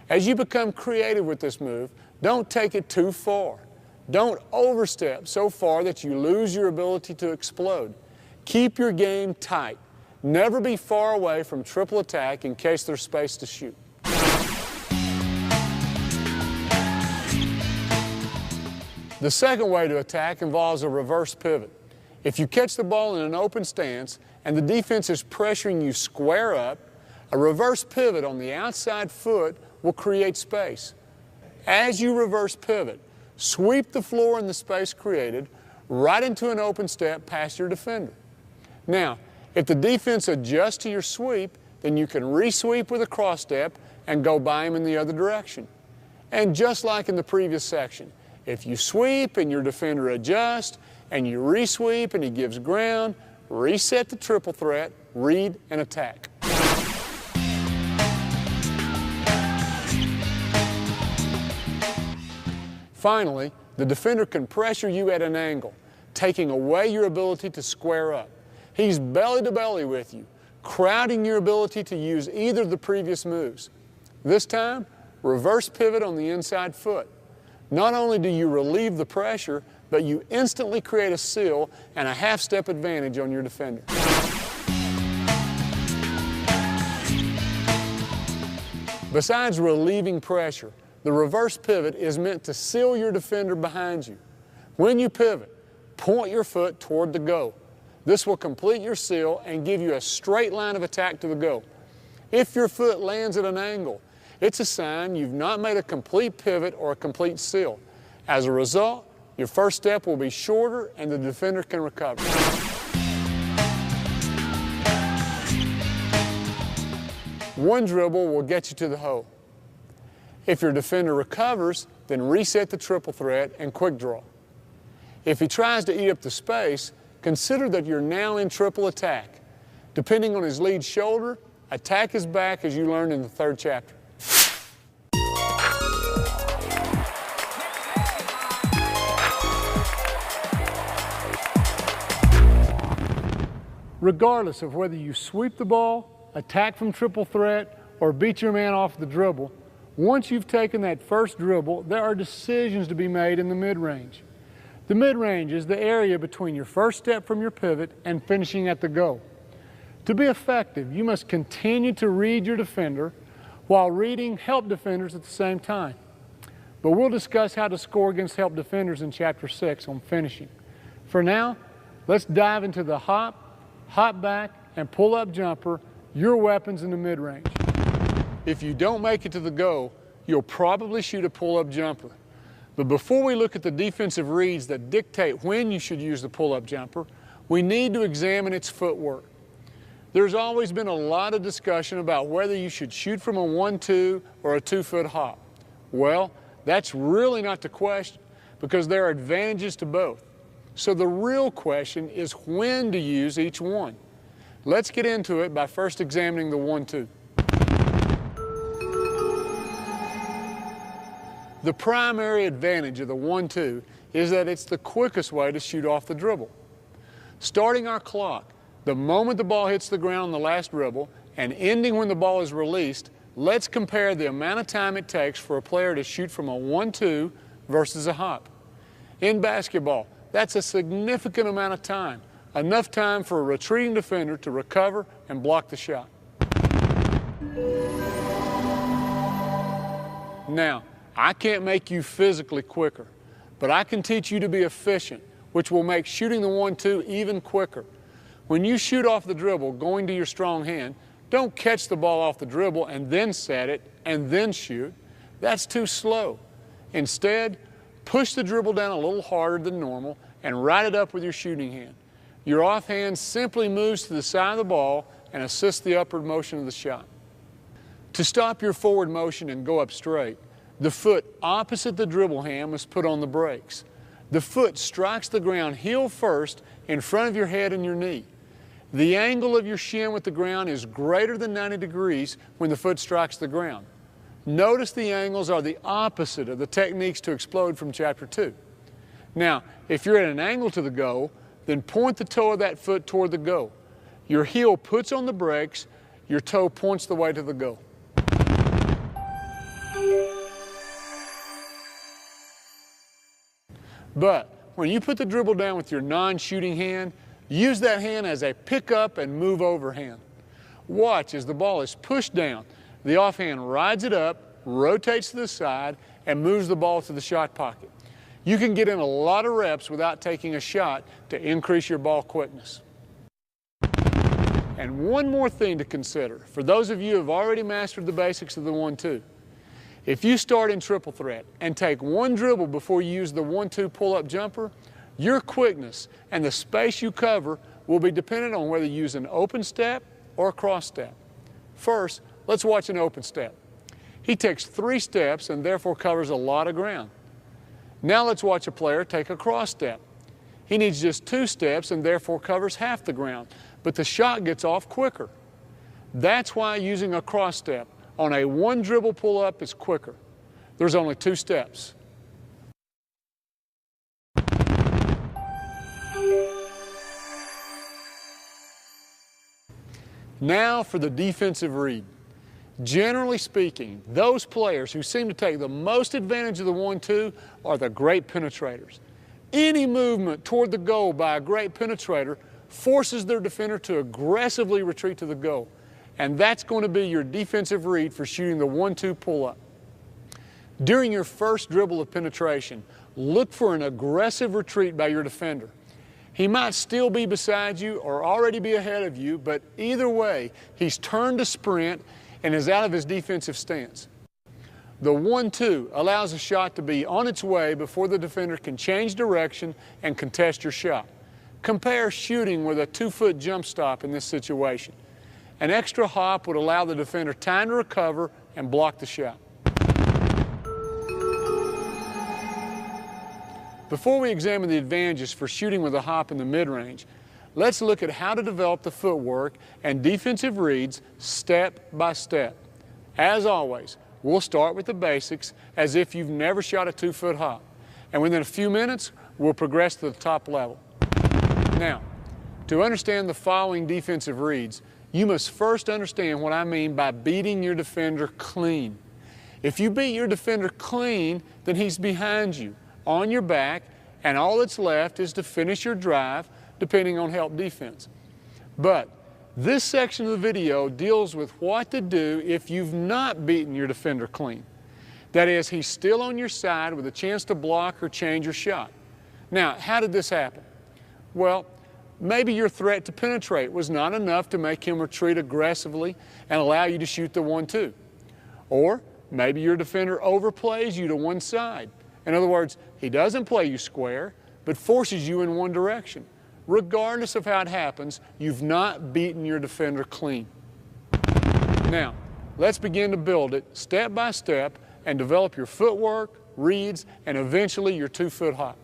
As you become creative with this move, don't take it too far. Don't overstep so far that you lose your ability to explode. Keep your game tight. Never be far away from triple attack in case there's space to shoot. The second way to attack involves a reverse pivot. If you catch the ball in an open stance and the defense is pressuring you square up, a reverse pivot on the outside foot will create space. As you reverse pivot, sweep the floor in the space created right into an open step past your defender. Now, if the defense adjusts to your sweep, then you can re-sweep with a cross step and go by him in the other direction. And just like in the previous section, if you sweep and your defender adjusts, and you re-sweep and he gives ground, reset the triple threat, read and attack. Finally, the defender can pressure you at an angle, taking away your ability to square up. He's belly to belly with you, crowding your ability to use either of the previous moves. This time, reverse pivot on the inside foot. Not only do you relieve the pressure, but you instantly create a seal and a half-step advantage on your defender. Besides relieving pressure, the reverse pivot is meant to seal your defender behind you. When you pivot, point your foot toward the goal. This will complete your seal and give you a straight line of attack to the goal. If your foot lands at an angle, it's a sign you've not made a complete pivot or a complete seal. As a result, your first step will be shorter and the defender can recover. One dribble will get you to the hole. If your defender recovers, then reset the triple threat and quick draw. If he tries to eat up the space, consider that you're now in triple attack. Depending on his lead shoulder, attack his back as you learned in the 3rd chapter. Regardless of whether you sweep the ball, attack from triple threat, or beat your man off the dribble, once you've taken that first dribble, there are decisions to be made in the mid-range. The mid-range is the area between your first step from your pivot and finishing at the goal. To be effective, you must continue to read your defender while reading help defenders at the same time. But we'll discuss how to score against help defenders in Chapter 6 on finishing. For now, let's dive into the hop back, and pull-up jumper, your weapons in the mid-range. If you don't make it to the goal, you'll probably shoot a pull-up jumper. But before we look at the defensive reads that dictate when you should use the pull-up jumper, we need to examine its footwork. There's always been a lot of discussion about whether you should shoot from a 1-2 or a 2-foot hop. Well, that's really not the question, because there are advantages to both. So the real question is when to use each one. Let's get into it by first examining the 1-2. The primary advantage of the 1-2 is that it's the quickest way to shoot off the dribble. Starting our clock, the moment the ball hits the ground on the last dribble and ending when the ball is released, let's compare the amount of time it takes for a player to shoot from a 1-2 versus a hop. In basketball, that's a significant amount of time, enough time for a retreating defender to recover and block the shot. Now, I can't make you physically quicker, but I can teach you to be efficient, which will make shooting the 1-2 even quicker. When you shoot off the dribble going to your strong hand, don't catch the ball off the dribble and then set it and then shoot. That's too slow. Instead, push the dribble down a little harder than normal and ride it up with your shooting hand. Your offhand simply moves to the side of the ball and assists the upward motion of the shot. To stop your forward motion and go up straight, the foot opposite the dribble hand must put on the brakes. The foot strikes the ground heel first in front of your head and your knee. The angle of your shin with the ground is greater than 90 degrees when the foot strikes the ground. Notice the angles are the opposite of the techniques to explode from Chapter 2. Now, if you're at an angle to the goal, then point the toe of that foot toward the goal. Your heel puts on the brakes, your toe points the way to the goal. But when you put the dribble down with your non-shooting hand, use that hand as a pick-up and move over hand. Watch as the ball is pushed down. The offhand rides it up, rotates to the side, and moves the ball to the shot pocket. You can get in a lot of reps without taking a shot to increase your ball quickness. And one more thing to consider, for those of you who have already mastered the basics of the 1-2. If you start in triple threat and take one dribble before you use the 1-2 pull-up jumper, your quickness and the space you cover will be dependent on whether you use an open step or a cross step. First, let's watch an open step. He takes 3 steps and therefore covers a lot of ground. Now let's watch a player take a cross step. He needs just 2 steps and therefore covers half the ground, but the shot gets off quicker. That's why using a cross step on a 1 dribble pull-up is quicker. There's only 2 steps. Now for the defensive read. Generally speaking, those players who seem to take the most advantage of the 1-2 are the great penetrators. Any movement toward the goal by a great penetrator forces their defender to aggressively retreat to the goal. And that's going to be your defensive read for shooting the 1-2 pull-up. During your first dribble of penetration, look for an aggressive retreat by your defender. He might still be beside you or already be ahead of you, but either way, he's turned to sprint and is out of his defensive stance. The 1-2 allows a shot to be on its way before the defender can change direction and contest your shot. Compare shooting with a 2-foot jump stop in this situation. An extra hop would allow the defender time to recover and block the shot. Before we examine the advantages for shooting with a hop in the mid-range, let's look at how to develop the footwork and defensive reads step by step. As always, we'll start with the basics as if you've never shot a 2-foot hop. And within a few minutes, we'll progress to the top level. Now, to understand the following defensive reads, you must first understand what I mean by beating your defender clean. If you beat your defender clean, then he's behind you, on your back, and all that's left is to finish your drive, depending on help defense. But this section of the video deals with what to do if you've not beaten your defender clean. That is, he's still on your side with a chance to block or change your shot. Now, how did this happen? Well, maybe your threat to penetrate was not enough to make him retreat aggressively and allow you to shoot the 1-2. Or maybe your defender overplays you to one side. In other words, he doesn't play you square, but forces you in one direction. Regardless of how it happens, you've not beaten your defender clean. Now, let's begin to build it step by step and develop your footwork, reads, and eventually your 2-foot hop.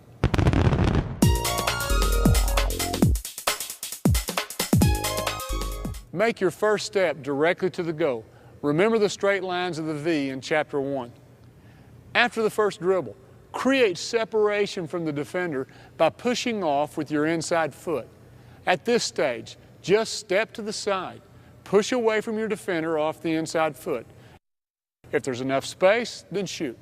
Make your first step directly to the goal. Remember the straight lines of the V in Chapter 1. After the first dribble, create separation from the defender by pushing off with your inside foot. At this stage, just step to the side. Push away from your defender off the inside foot. If there's enough space, then shoot.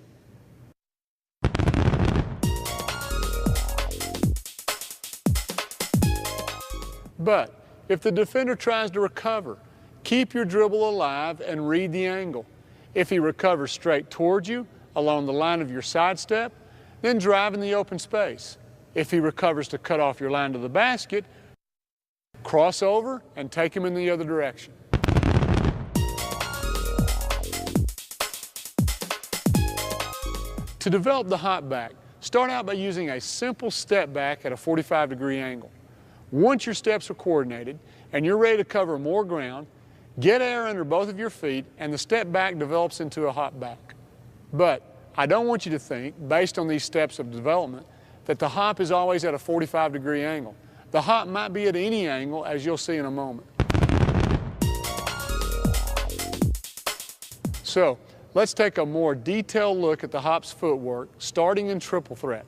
But if the defender tries to recover, keep your dribble alive and read the angle. If he recovers straight towards you, along the line of your sidestep, then drive in the open space. If he recovers to cut off your line to the basket, cross over and take him in the other direction. To develop the hop back, start out by using a simple step back at a 45-degree angle. Once your steps are coordinated and you're ready to cover more ground, get air under both of your feet and the step back develops into a hop back. But I don't want you to think, based on these steps of development, that the hop is always at a 45-degree angle. The hop might be at any angle, as you'll see in a moment. So, let's take a more detailed look at the hop's footwork, starting in triple threat.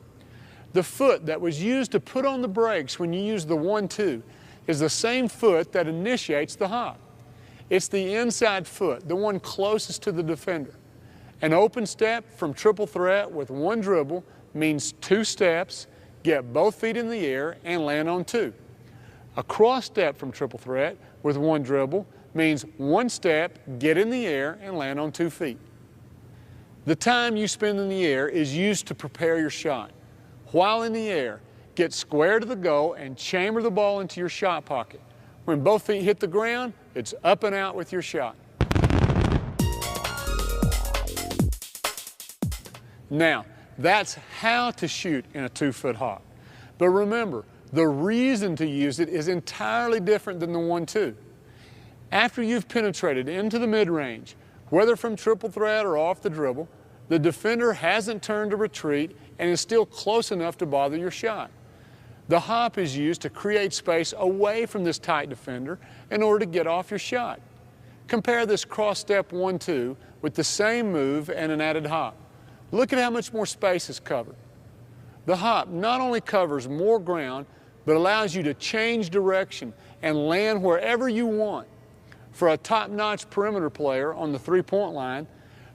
The foot that was used to put on the brakes when you use the 1-2 is the same foot that initiates the hop. It's the inside foot, the one closest to the defender. An open step from triple threat with 1 dribble means 2 steps, get both feet in the air, and land on 2. A cross step from triple threat with 1 dribble means 1 step, get in the air, and land on 2 feet. The time you spend in the air is used to prepare your shot. While in the air, get square to the goal and chamber the ball into your shot pocket. When both feet hit the ground, it's up and out with your shot. Now, that's how to shoot in a 2-foot hop. But remember, the reason to use it is entirely different than the 1-2. After you've penetrated into the mid-range, whether from triple threat or off the dribble, the defender hasn't turned to retreat and is still close enough to bother your shot. The hop is used to create space away from this tight defender in order to get off your shot. Compare this cross-step 1-2 with the same move and an added hop. Look at how much more space is covered. The hop not only covers more ground, but allows you to change direction and land wherever you want. For a top-notch perimeter player on the three-point line,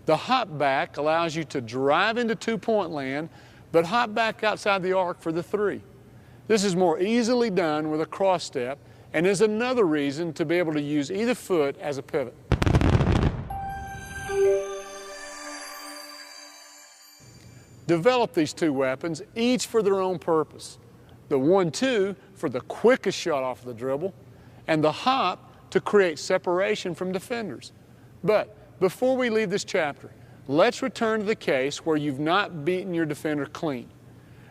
the hop back allows you to drive into two-point land, but hop back outside the arc for the three. This is more easily done with a cross step and is another reason to be able to use either foot as a pivot. Develop these two weapons, each for their own purpose. The 1-2 for the quickest shot off the dribble, and the hop to create separation from defenders. But before we leave this chapter, let's return to the case where you've not beaten your defender clean.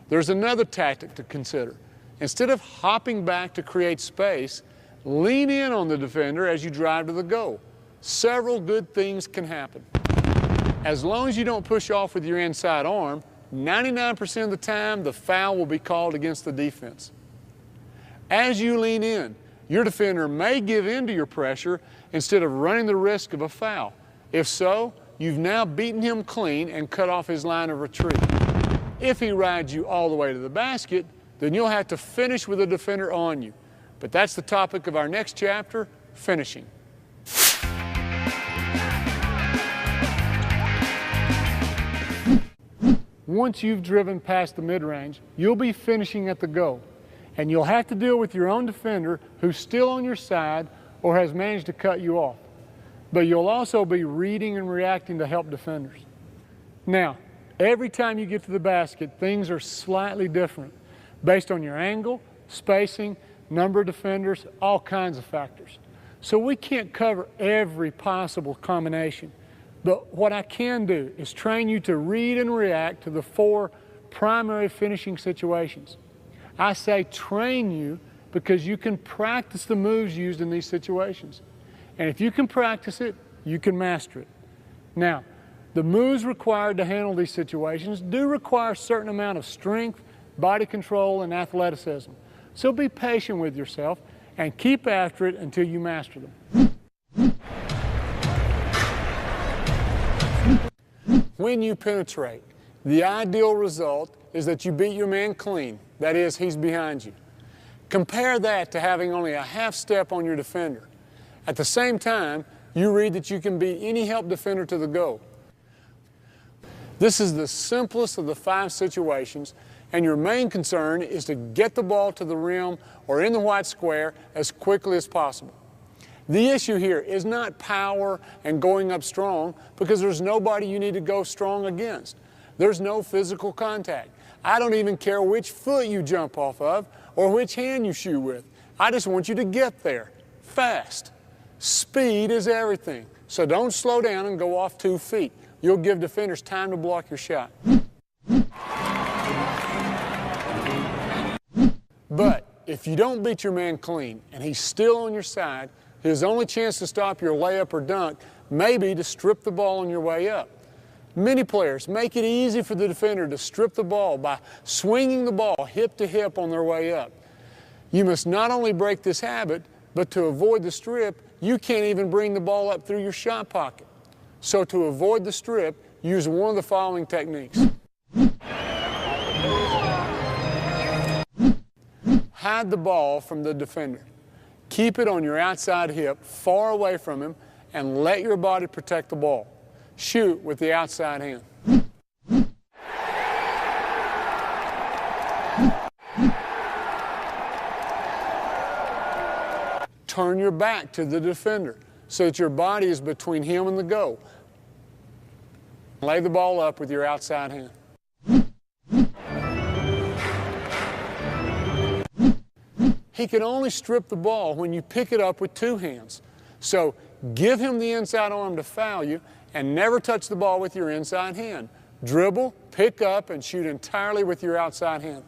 There's another tactic to consider. Instead of hopping back to create space, lean in on the defender as you drive to the goal. Several good things can happen. As long as you don't push off with your inside arm, 99% of the time the foul will be called against the defense. As you lean in, your defender may give in to your pressure instead of running the risk of a foul. If so, you've now beaten him clean and cut off his line of retreat. If he rides you all the way to the basket, then you'll have to finish with a defender on you. But that's the topic of our next chapter, finishing. Once you've driven past the mid-range, you'll be finishing at the goal, and you'll have to deal with your own defender who's still on your side or has managed to cut you off. But you'll also be reading and reacting to help defenders. Now, every time you get to the basket, things are slightly different based on your angle, spacing, number of defenders, all kinds of factors. So we can't cover every possible combination. But what I can do is train you to read and react to the 4 primary finishing situations. I say train you because you can practice the moves used in these situations. And if you can practice it, you can master it. Now, the moves required to handle these situations do require a certain amount of strength, body control, and athleticism. So be patient with yourself and keep after it until you master them. When you penetrate, the ideal result is that you beat your man clean. That is, he's behind you. Compare that to having only a half step on your defender. At the same time, you read that you can beat any help defender to the goal. This is the simplest of the 5 situations, and your main concern is to get the ball to the rim or in the white square as quickly as possible. The issue here is not power and going up strong, because there's nobody you need to go strong against. There's no physical contact. I don't even care which foot you jump off of or which hand you shoot with. I just want you to get there fast. Speed is everything, so don't slow down and go off 2 feet. You'll give defenders time to block your shot. But if you don't beat your man clean and he's still on your side, his only chance to stop your layup or dunk may be to strip the ball on your way up. Many players make it easy for the defender to strip the ball by swinging the ball hip to hip on their way up. You must not only break this habit, but to avoid the strip, you can't even bring the ball up through your shot pocket. So to avoid the strip, use one of the following techniques. Hide the ball from the defender. Keep it on your outside hip, far away from him, and let your body protect the ball. Shoot with the outside hand. Turn your back to the defender so that your body is between him and the goal. Lay the ball up with your outside hand. He can only strip the ball when you pick it up with 2 hands. So give him the inside arm to foul you and never touch the ball with your inside hand. Dribble, pick up, and shoot entirely with your outside hand.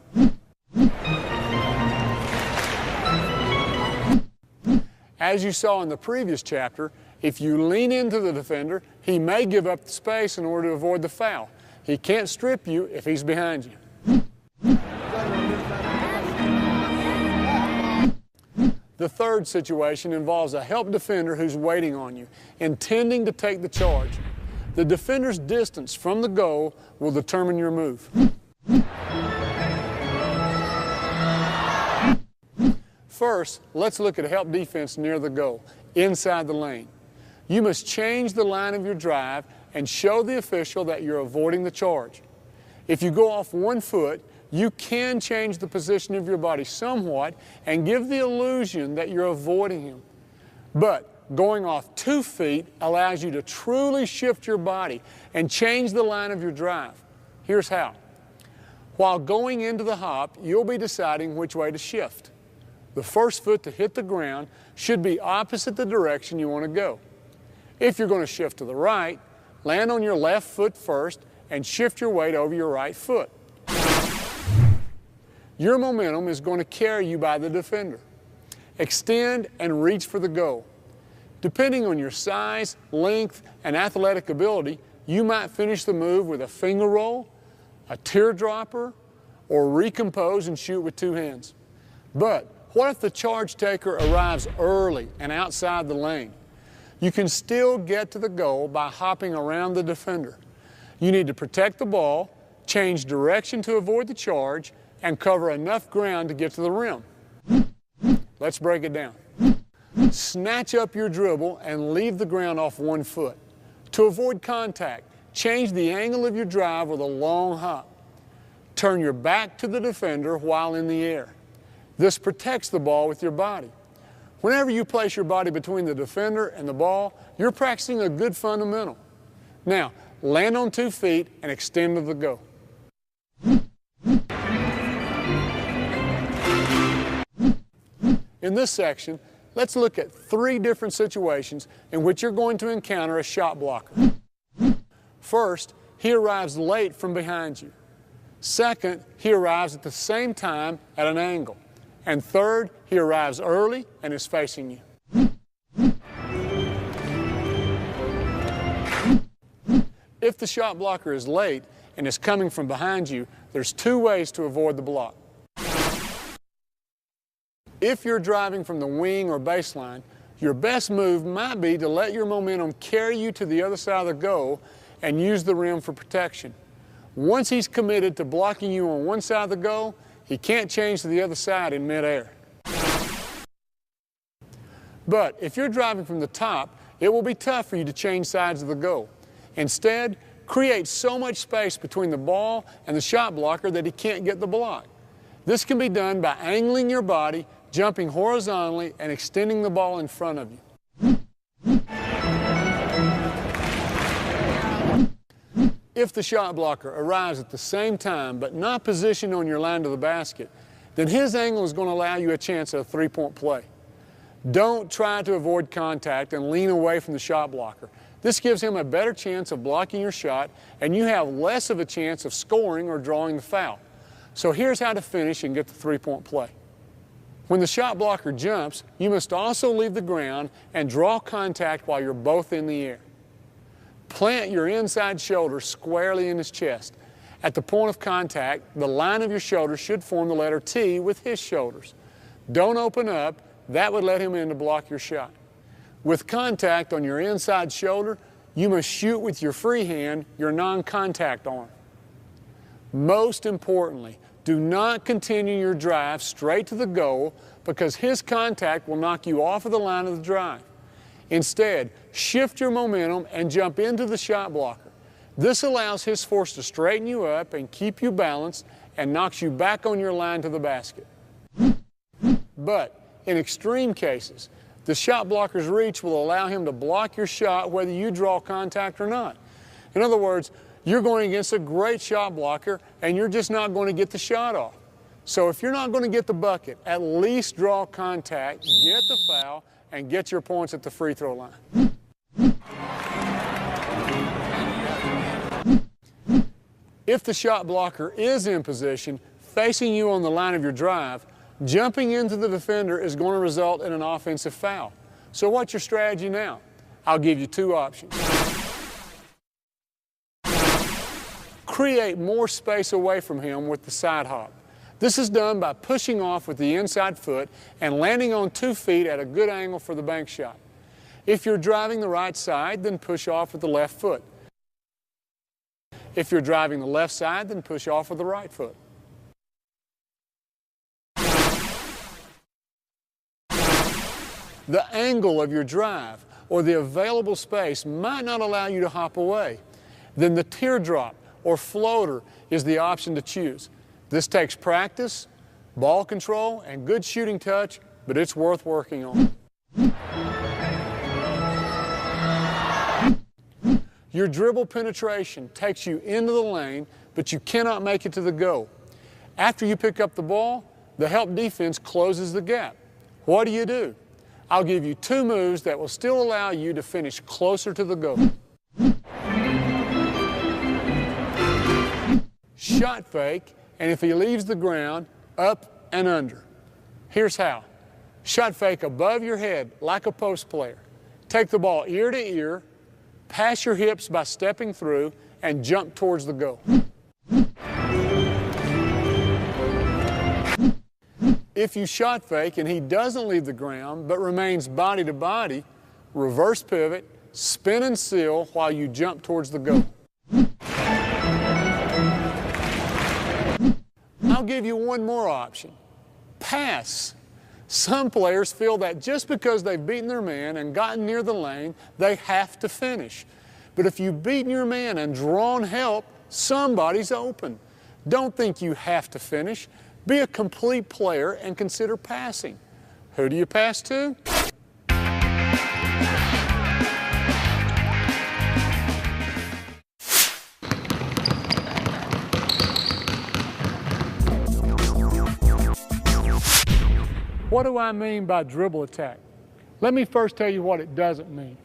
As you saw in the previous chapter, if you lean into the defender, he may give up the space in order to avoid the foul. He can't strip you if he's behind you. The third situation involves a help defender who's waiting on you, intending to take the charge. The defender's distance from the goal will determine your move. First, let's look at help defense near the goal, inside the lane. You must change the line of your drive and show the official that you're avoiding the charge. If you go off 1 foot, you can change the position of your body somewhat and give the illusion that you're avoiding him. But going off 2 feet allows you to truly shift your body and change the line of your drive. Here's how. While going into the hop, you'll be deciding which way to shift. The first foot to hit the ground should be opposite the direction you want to go. If you're going to shift to the right, land on your left foot first and shift your weight over your right foot. Your momentum is going to carry you by the defender. Extend and reach for the goal. Depending on your size, length, and athletic ability, you might finish the move with a finger roll, a teardropper, or recompose and shoot with 2 hands. But what if the charge taker arrives early and outside the lane? You can still get to the goal by hopping around the defender. You need to protect the ball, change direction to avoid the charge, and cover enough ground to get to the rim. Let's break it down. Snatch up your dribble and leave the ground off 1 foot. To avoid contact, change the angle of your drive with a long hop. Turn your back to the defender while in the air. This protects the ball with your body. Whenever you place your body between the defender and the ball, you're practicing a good fundamental. Now, land on 2 feet and extend to the goal. In this section, let's look at 3 different situations in which you're going to encounter a shot blocker. First, he arrives late from behind you. Second, he arrives at the same time at an angle. And third, he arrives early and is facing you. If the shot blocker is late and is coming from behind you, there's 2 ways to avoid the block. If you're driving from the wing or baseline, your best move might be to let your momentum carry you to the other side of the goal and use the rim for protection. Once he's committed to blocking you on one side of the goal, he can't change to the other side in midair. But if you're driving from the top, it will be tough for you to change sides of the goal. Instead, create so much space between the ball and the shot blocker that he can't get the block. This can be done by angling your body, jumping horizontally, and extending the ball in front of you. If the shot blocker arrives at the same time but not positioned on your line to the basket, then his angle is going to allow you a chance at a 3-point play. Don't try to avoid contact and lean away from the shot blocker. This gives him a better chance of blocking your shot, and you have less of a chance of scoring or drawing the foul. So here's how to finish and get the 3-point play. When the shot blocker jumps, you must also leave the ground and draw contact while you're both in the air. Plant your inside shoulder squarely in his chest. At the point of contact, the line of your shoulder should form the letter T with his shoulders. Don't open up. That would let him in to block your shot. With contact on your inside shoulder, you must shoot with your free hand, your non-contact arm. Most importantly, do not continue your drive straight to the goal because his contact will knock you off of the line of the drive. Instead, shift your momentum and jump into the shot blocker. This allows his force to straighten you up and keep you balanced and knocks you back on your line to the basket. But in extreme cases, the shot blocker's reach will allow him to block your shot whether you draw contact or not. In other words, you're going against a great shot blocker and you're just not going to get the shot off. So if you're not going to get the bucket, at least draw contact, get the foul, and get your points at the free throw line. If the shot blocker is in position, facing you on the line of your drive, jumping into the defender is going to result in an offensive foul. So what's your strategy now? I'll give you two options. Create more space away from him with the side hop. This is done by pushing off with the inside foot and landing on 2 feet at a good angle for the bank shot. If you're driving the right side, then push off with the left foot. If you're driving the left side, then push off with the right foot. The angle of your drive or the available space might not allow you to hop away. Then the teardrop or floater is the option to choose. This takes practice, ball control, and good shooting touch, but it's worth working on. Your dribble penetration takes you into the lane, but you cannot make it to the goal. After you pick up the ball, the help defense closes the gap. What do? I'll give you 2 moves that will still allow you to finish closer to the goal. Shot fake, and if he leaves the ground, up and under. Here's how. Shot fake above your head like a post player. Take the ball ear to ear, pass your hips by stepping through, and jump towards the goal. If you shot fake and he doesn't leave the ground but remains body to body, reverse pivot, spin and seal while you jump towards the goal. I'll give you one more option. Pass. Some players feel that just because they've beaten their man and gotten near the lane, they have to finish. But if you've beaten your man and drawn help, somebody's open. Don't think you have to finish. Be a complete player and consider passing. Who do you pass to? What do I mean by dribble attack? Let me first tell you what it doesn't mean.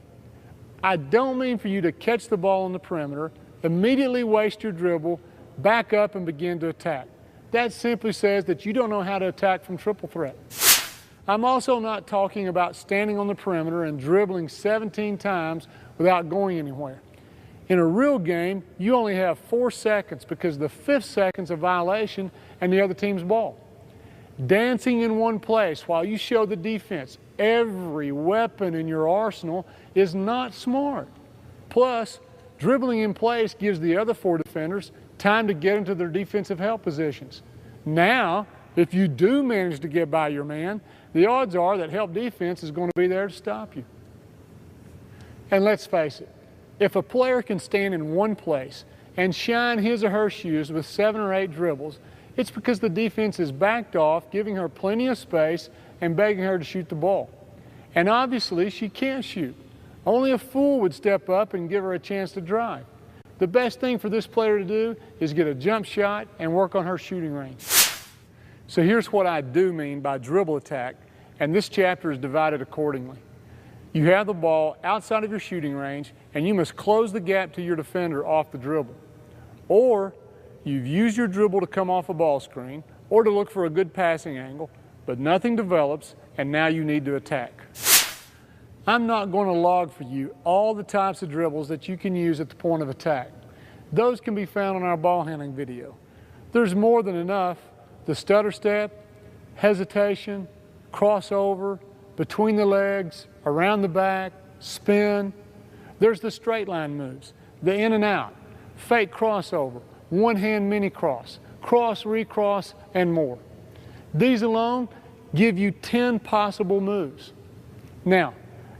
I don't mean for you to catch the ball on the perimeter, immediately waste your dribble, back up and begin to attack. That simply says that you don't know how to attack from triple threat. I'm also not talking about standing on the perimeter and dribbling 17 times without going anywhere. In a real game, you only have 4 seconds because the 5th second's a violation and the other team's ball. Dancing in one place while you show the defense every weapon in your arsenal is not smart. Plus, dribbling in place gives the other 4 defenders time to get into their defensive help positions. Now, if you do manage to get by your man, the odds are that help defense is going to be there to stop you. And let's face it, if a player can stand in one place and shine his or her shoes with 7 or 8 dribbles, it's because the defense is backed off, giving her plenty of space and begging her to shoot the ball. And obviously, she can't shoot. Only a fool would step up and give her a chance to drive. The best thing for this player to do is get a jump shot and work on her shooting range. So here's what I do mean by dribble attack, and this chapter is divided accordingly. You have the ball outside of your shooting range, and you must close the gap to your defender off the dribble. Or you've used your dribble to come off a ball screen or to look for a good passing angle, but nothing develops, and now you need to attack. I'm not going to log for you all the types of dribbles that you can use at the point of attack. Those can be found on our ball handling video. There's more than enough. The stutter step, hesitation, crossover, between the legs, around the back, spin. There's the straight line moves, the in and out, fake crossover, one-hand mini cross, cross, recross, and more. These alone give you 10 possible moves. Now,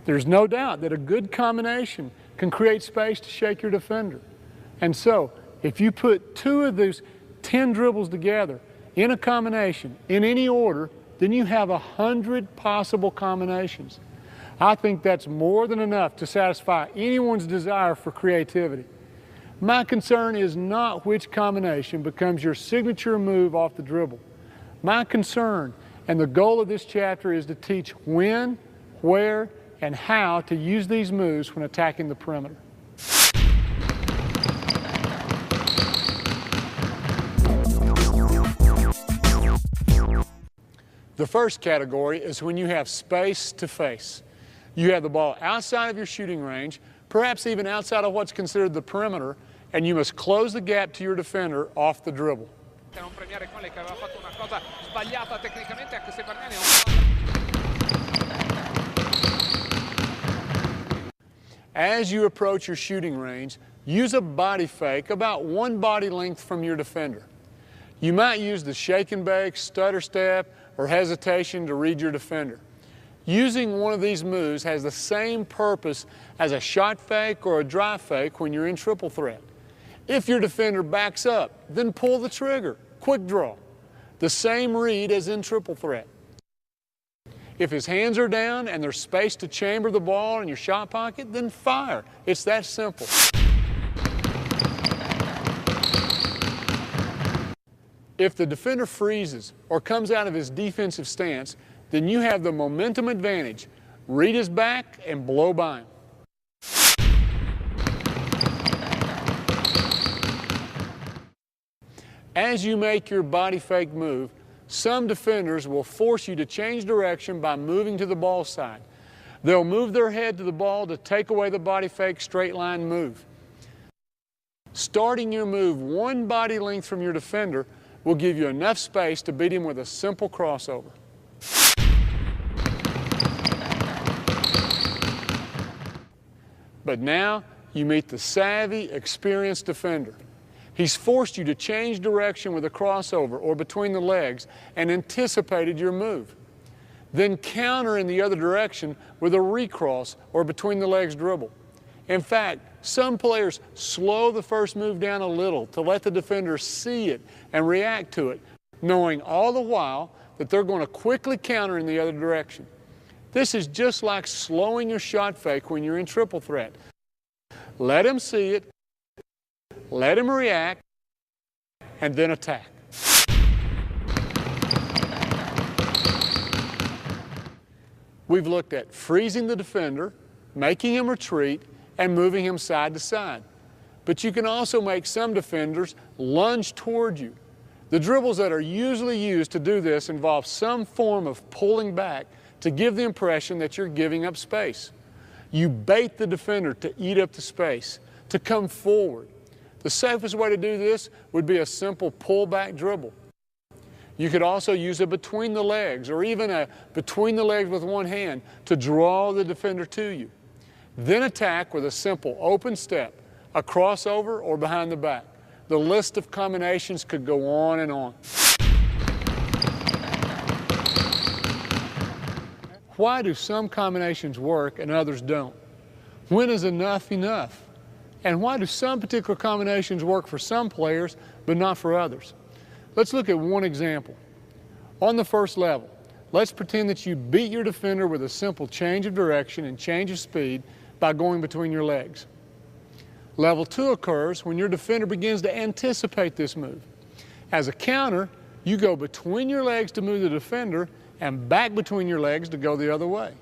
there's no doubt that a good combination can create space to shake your defender. And so, if you put 2 of those 10 dribbles together in a combination, in any order, then you have 100 possible combinations. I think that's more than enough to satisfy anyone's desire for creativity. My concern is not which combination becomes your signature move off the dribble. My concern and the goal of this chapter is to teach when, where, and how to use these moves when attacking the perimeter. The first category is when you have space to face. You have the ball outside of your shooting range, perhaps even outside of what's considered the perimeter, and you must close the gap to your defender off the dribble. As you approach your shooting range, use a body fake about one body length from your defender. You might use the shake and bake, stutter step, or hesitation to read your defender. Using one of these moves has the same purpose as a shot fake or a drive fake when you're in triple threat. If your defender backs up, then pull the trigger, quick draw. The same read as in triple threat. If his hands are down and there's space to chamber the ball in your shot pocket, then fire. It's that simple. If the defender freezes or comes out of his defensive stance, then you have the momentum advantage. Read his back and blow by him. As you make your body fake move, some defenders will force you to change direction by moving to the ball side. They'll move their head to the ball to take away the body fake straight line move. Starting your move one body length from your defender will give you enough space to beat him with a simple crossover. But now you meet the savvy, experienced defender. He's forced you to change direction with a crossover or between the legs and anticipated your move. Then counter in the other direction with a recross or between the legs dribble. In fact, some players slow the first move down a little to let the defender see it and react to it, knowing all the while that they're going to quickly counter in the other direction. This is just like slowing your shot fake when you're in triple threat. Let him see it, let him react, and then attack. We've looked at freezing the defender, making him retreat, and moving him side to side. But you can also make some defenders lunge toward you. The dribbles that are usually used to do this involve some form of pulling back to give the impression that you're giving up space. You bait the defender to eat up the space, to come forward. The safest way to do this would be a simple pull-back dribble. You could also use a between the legs or even a between the legs with one hand to draw the defender to you. Then attack with a simple open step, a crossover, or behind the back. The list of combinations could go on and on. Why do some combinations work and others don't? When is enough enough? And why do some particular combinations work for some players but not for others? Let's look at one example. On the first level, let's pretend that you beat your defender with a simple change of direction and change of speed by going between your legs. Level 2 occurs when your defender begins to anticipate this move. As a counter, you go between your legs to move the defender and back between your legs to go the other way.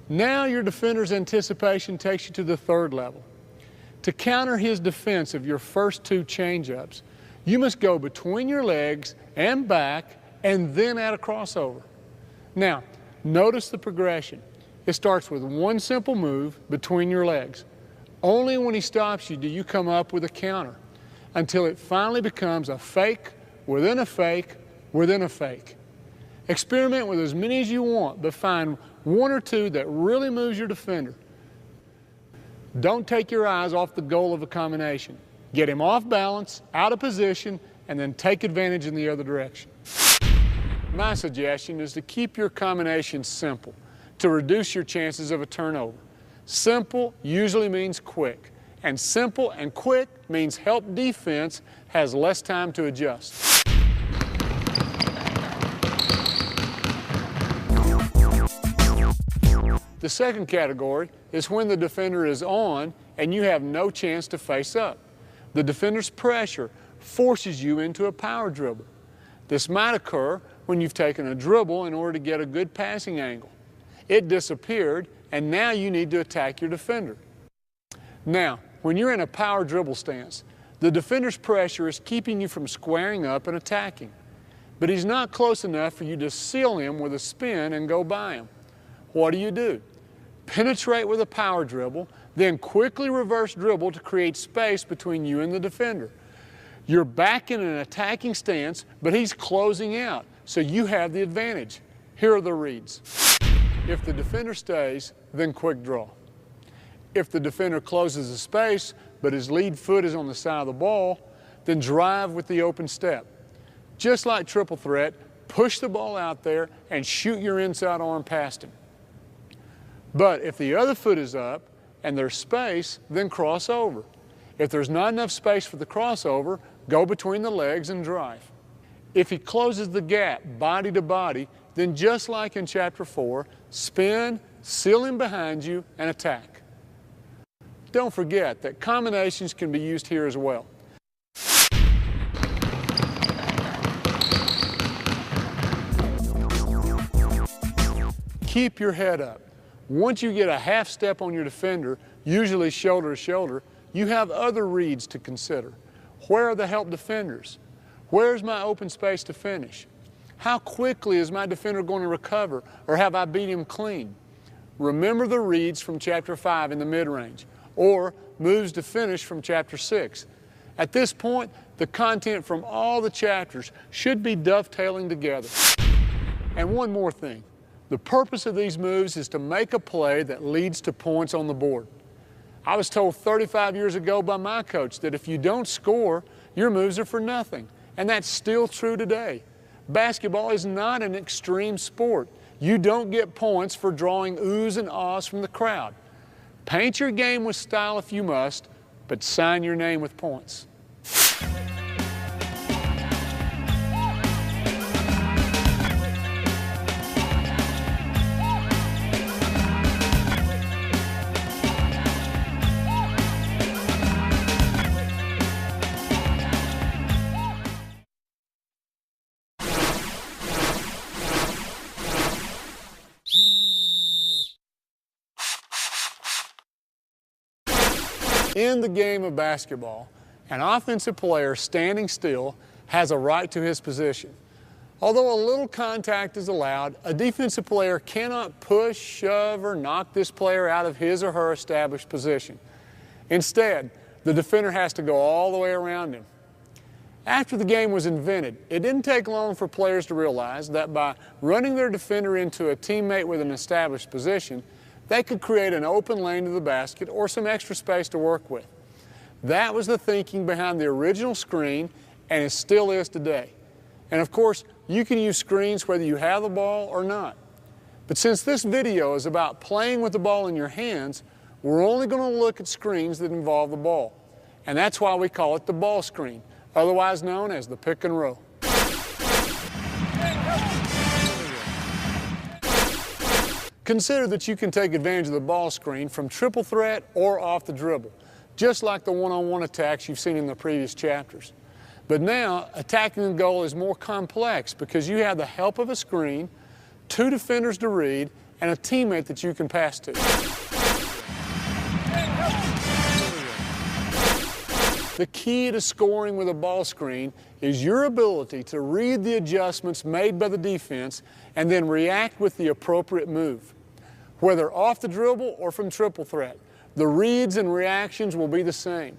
Now your defender's anticipation takes you to the third level. To counter his defense of your first two change-ups, you must go between your legs and back and then add a crossover. Now, notice the progression. It starts with one simple move between your legs. Only when he stops you do you come up with a counter until it finally becomes a fake within a fake within a fake. Experiment with as many as you want, but find one or two that really moves your defender. Don't take your eyes off the goal of a combination. Get him off balance, out of position, and then take advantage in the other direction. My suggestion is to keep your combinations simple to reduce your chances of a turnover. Simple usually means quick, and simple and quick means help defense has less time to adjust. The second category is when the defender is on and you have no chance to face up. The defender's pressure forces you into a power dribble. This might occur when you've taken a dribble in order to get a good passing angle. It disappeared, and now you need to attack your defender. Now, when you're in a power dribble stance, the defender's pressure is keeping you from squaring up and attacking. but he's not close enough for you to seal him with a spin and go by him. What do? Penetrate with a power dribble, then quickly reverse dribble to create space between you and the defender. You're back in an attacking stance, but he's closing out, so you have the advantage. Here are the reads. If the defender stays, then quick draw. If the defender closes the space, but his lead foot is on the side of the ball, then drive with the open step. Just like triple threat, push the ball out there and shoot your inside arm past him. But if the other foot is up and there's space, then cross over. If there's not enough space for the crossover, go between the legs and drive. If he closes the gap body to body, then just like in Chapter 4, spin, seal him behind you, and attack. Don't forget that combinations can be used here as well. Keep your head up. Once you get a half step on your defender, usually shoulder to shoulder, you have other reads to consider. Where are the help defenders? Where's my open space to finish? How quickly is my defender going to recover, or have I beat him clean? Remember the reads from Chapter 5 in the mid-range, or moves to finish from Chapter 6. At this point, the content from all the chapters should be dovetailing together. And one more thing. The purpose of these moves is to make a play that leads to points on the board. I was told 35 years ago by my coach that if you don't score, your moves are for nothing. And that's still true today. Basketball is not an extreme sport. You don't get points for drawing oohs and ahs from the crowd. Paint your game with style if you must, but sign your name with points. In the game of basketball, an offensive player standing still has a right to his position. Although a little contact is allowed, a defensive player cannot push, shove, or knock this player out of his or her established position. Instead, the defender has to go all the way around him. After the game was invented, it didn't take long for players to realize that by running their defender into a teammate with an established position, they could create an open lane to the basket or some extra space to work with. That was the thinking behind the original screen, and it still is today. And of course, you can use screens whether you have the ball or not. But since this video is about playing with the ball in your hands, we're only going to look at screens that involve the ball. And that's why we call it the ball screen, otherwise known as the pick and roll. Consider that you can take advantage of the ball screen from triple threat or off the dribble, just like the one-on-one attacks you've seen in the previous chapters. But now, attacking the goal is more complex because you have the help of a screen, two defenders to read, and a teammate that you can pass to. The key to scoring with a ball screen is your ability to read the adjustments made by the defense and then react with the appropriate move. Whether off the dribble or from triple threat, the reads and reactions will be the same.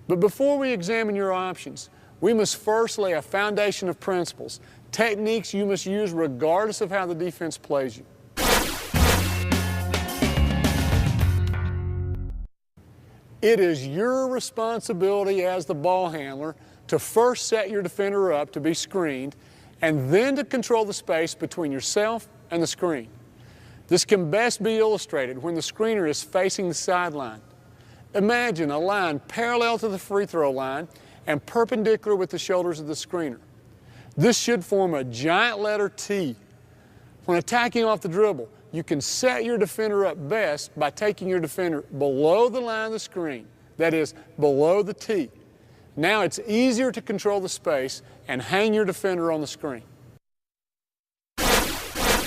But before we examine your options, we must first lay a foundation of principles, techniques you must use regardless of how the defense plays you. It is your responsibility as the ball handler to first set your defender up to be screened and then to control the space between yourself and the screen. This can best be illustrated when the screener is facing the sideline. Imagine a line parallel to the free throw line and perpendicular with the shoulders of the screener. This should form a giant letter T. When attacking off the dribble, you can set your defender up best by taking your defender below the line of the screen, that is, below the T. Now it's easier to control the space and hang your defender on the screen.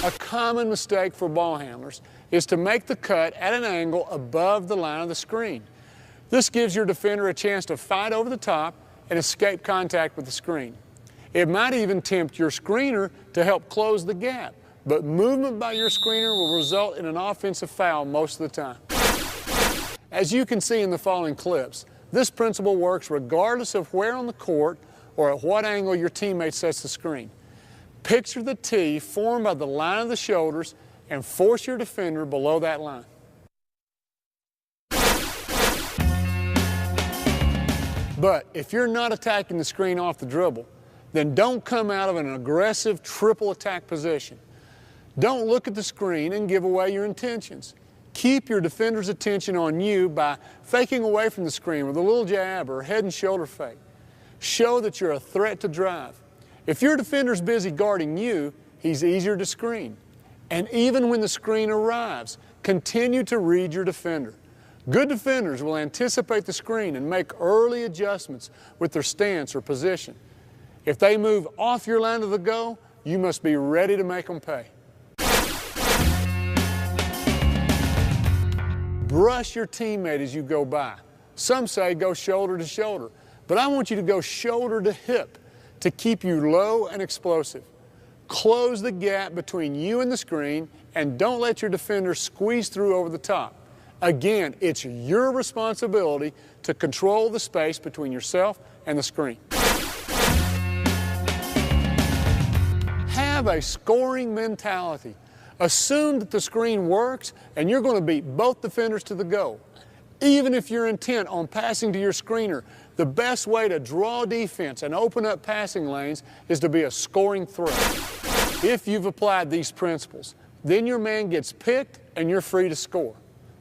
A common mistake for ball handlers is to make the cut at an angle above the line of the screen. This gives your defender a chance to fight over the top and escape contact with the screen. It might even tempt your screener to help close the gap, but movement by your screener will result in an offensive foul most of the time. As you can see in the following clips, this principle works regardless of where on the court or at what angle your teammate sets the screen. Picture the T formed by the line of the shoulders and force your defender below that line. But if you're not attacking the screen off the dribble, then don't come out of an aggressive triple attack position. Don't look at the screen and give away your intentions. Keep your defender's attention on you by faking away from the screen with a little jab or head and shoulder fake. Show that you're a threat to drive. If your defender's busy guarding you, he's easier to screen. And even when the screen arrives, continue to read your defender. Good defenders will anticipate the screen and make early adjustments with their stance or position. If they move off your line of the go, you must be ready to make them pay. Brush your teammate as you go by. Some say go shoulder to shoulder, but I want you to go shoulder to hip to keep you low and explosive. Close the gap between you and the screen and don't let your defender squeeze through over the top. Again, it's your responsibility to control the space between yourself and the screen. Have a scoring mentality. Assume that the screen works and you're going to beat both defenders to the goal. Even if you're intent on passing to your screener, the best way to draw defense and open up passing lanes is to be a scoring threat. If you've applied these principles, then your man gets picked and you're free to score.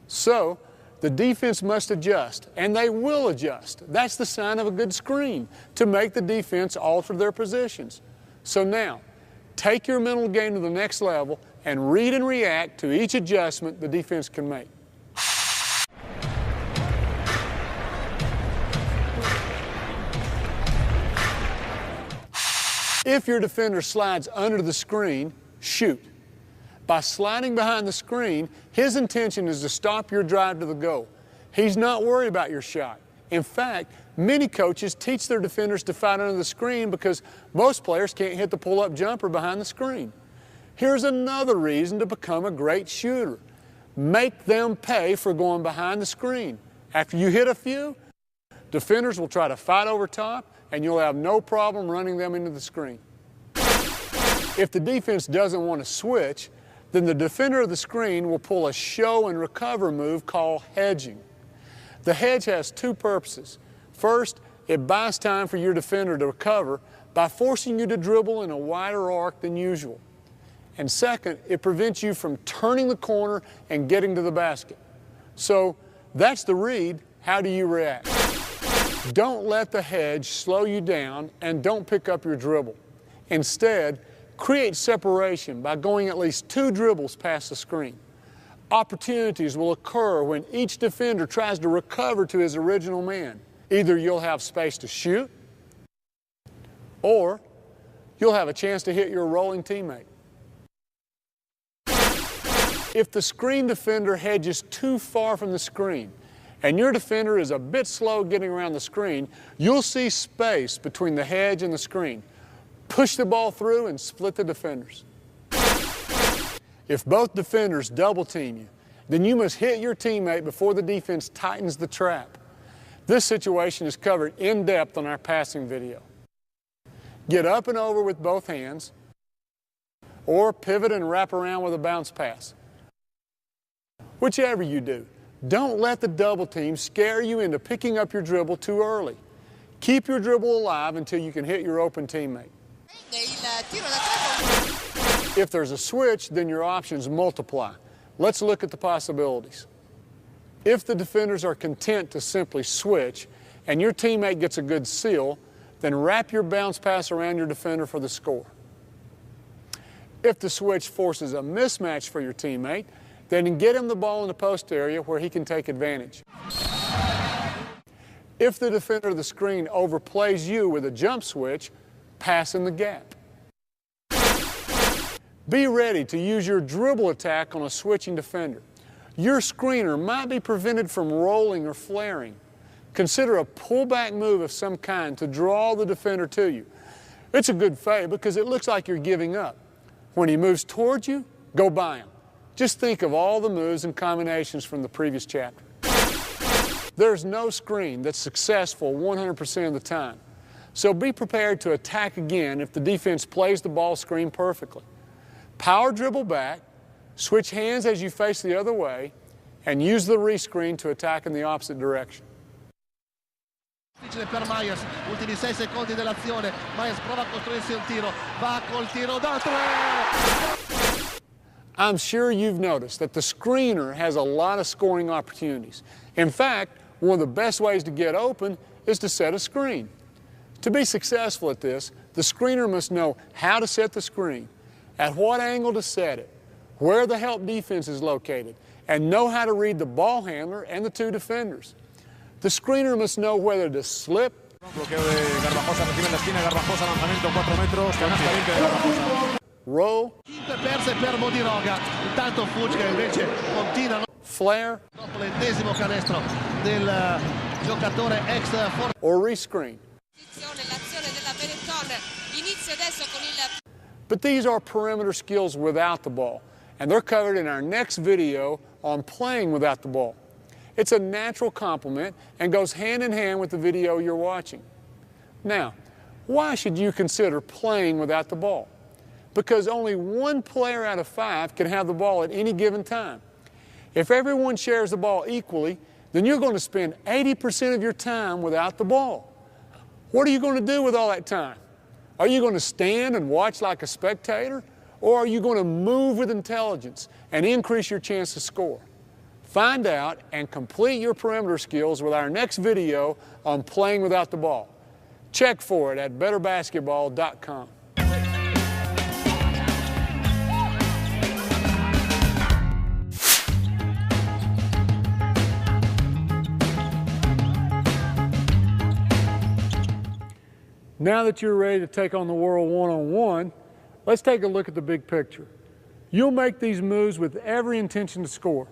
So, the defense must adjust, and they will adjust. That's the sign of a good screen, to make the defense alter their positions. So now, take your mental game to the next level and read and react to each adjustment the defense can make. If your defender slides under the screen, shoot. By sliding behind the screen, his intention is to stop your drive to the goal. He's not worried about your shot. In fact, many coaches teach their defenders to fight under the screen because most players can't hit the pull-up jumper behind the screen. Here's another reason to become a great shooter. Make them pay for going behind the screen. After you hit a few, defenders will try to fight over top, and you'll have no problem running them into the screen. If the defense doesn't want to switch, then the defender of the screen will pull a show and recover move called hedging. The hedge has two purposes. First, it buys time for your defender to recover by forcing you to dribble in a wider arc than usual. And second, it prevents you from turning the corner and getting to the basket. So that's the read. How do you react? Don't let the hedge slow you down and don't pick up your dribble. Instead, create separation by going at least 2 dribbles past the screen. Opportunities will occur when each defender tries to recover to his original man. Either you'll have space to shoot, or you'll have a chance to hit your rolling teammate. If the screen defender hedges too far from the screen and your defender is a bit slow getting around the screen, you'll see space between the hedge and the screen. Push the ball through and split the defenders. If both defenders double team you, then you must hit your teammate before the defense tightens the trap. This situation is covered in depth on our passing video. Get up and over with both hands, or pivot and wrap around with a bounce pass. Whichever you do, don't let the double team scare you into picking up your dribble too early. Keep your dribble alive until you can hit your open teammate. If there's a switch, then your options multiply. Let's look at the possibilities. If the defenders are content to simply switch and your teammate gets a good seal, then wrap your bounce pass around your defender for the score. If the switch forces a mismatch for your teammate, then get him the ball in the post area where he can take advantage. If the defender of the screen overplays you with a jump switch, pass in the gap. Be ready to use your dribble attack on a switching defender. Your screener might be prevented from rolling or flaring. Consider a pullback move of some kind to draw the defender to you. It's a good fade because it looks like you're giving up. When he moves towards you, go by him. Just think of all the moves and combinations from the previous chapter. There's no screen that's successful 100% of the time. So be prepared to attack again if the defense plays the ball screen perfectly. Power dribble back, switch hands as you face the other way, and use the rescreen to attack in the opposite direction. Difficile per Myers, ultimi 6 secondi dell'azione. Myers prova a costruirsi un tiro, va col tiro da 3. I'm sure you've noticed that the screener has a lot of scoring opportunities. In fact, one of the best ways to get open is to set a screen. To be successful at this, the screener must know how to set the screen, at what angle to set it, where the help defense is located, and know how to read the ball handler and the two defenders. The screener must know whether to slip. Bloqueo de Garbajosa, recibe en la esquina, Garbajosa, lanzamiento 4 metros, canasta limpia de Garbajosa. Roll. Perse per Bodiroga, intanto Fucca invece continua. Flare. Dopo l'10° canestro del giocatore ex Forza. Or rescreen. L'azione della Benetton inizia adesso con il. But these are perimeter skills without the ball, and they're covered in our next video on playing without the ball. It's a natural complement and goes hand in hand with the video you're watching. Now, why should you consider playing without the ball? Because only one player out of 5 can have the ball at any given time. If everyone shares the ball equally, then you're going to spend 80% of your time without the ball. What are you going to do with all that time? Are you going to stand and watch like a spectator? Or are you going to move with intelligence and increase your chance to score? Find out and complete your perimeter skills with our next video on playing without the ball. Check for it at BetterBasketball.com. Now that you're ready to take on the world one-on-one, let's take a look at the big picture. You'll make these moves with every intention to score,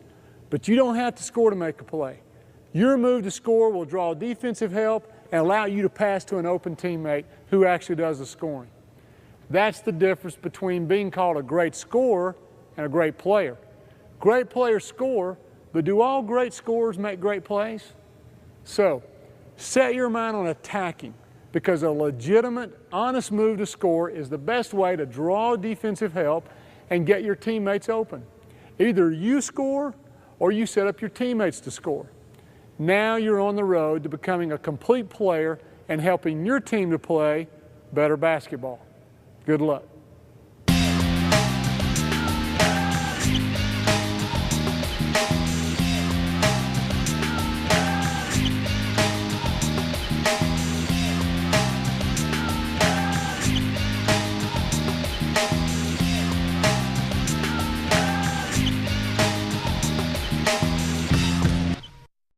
but you don't have to score to make a play. Your move to score will draw defensive help and allow you to pass to an open teammate who actually does the scoring. That's the difference between being called a great scorer and a great player. Great players score, but do all great scorers make great plays? So, set your mind on attacking, because a legitimate, honest move to score is the best way to draw defensive help and get your teammates open. Either you score or you set up your teammates to score. Now you're on the road to becoming a complete player and helping your team to play better basketball. Good luck.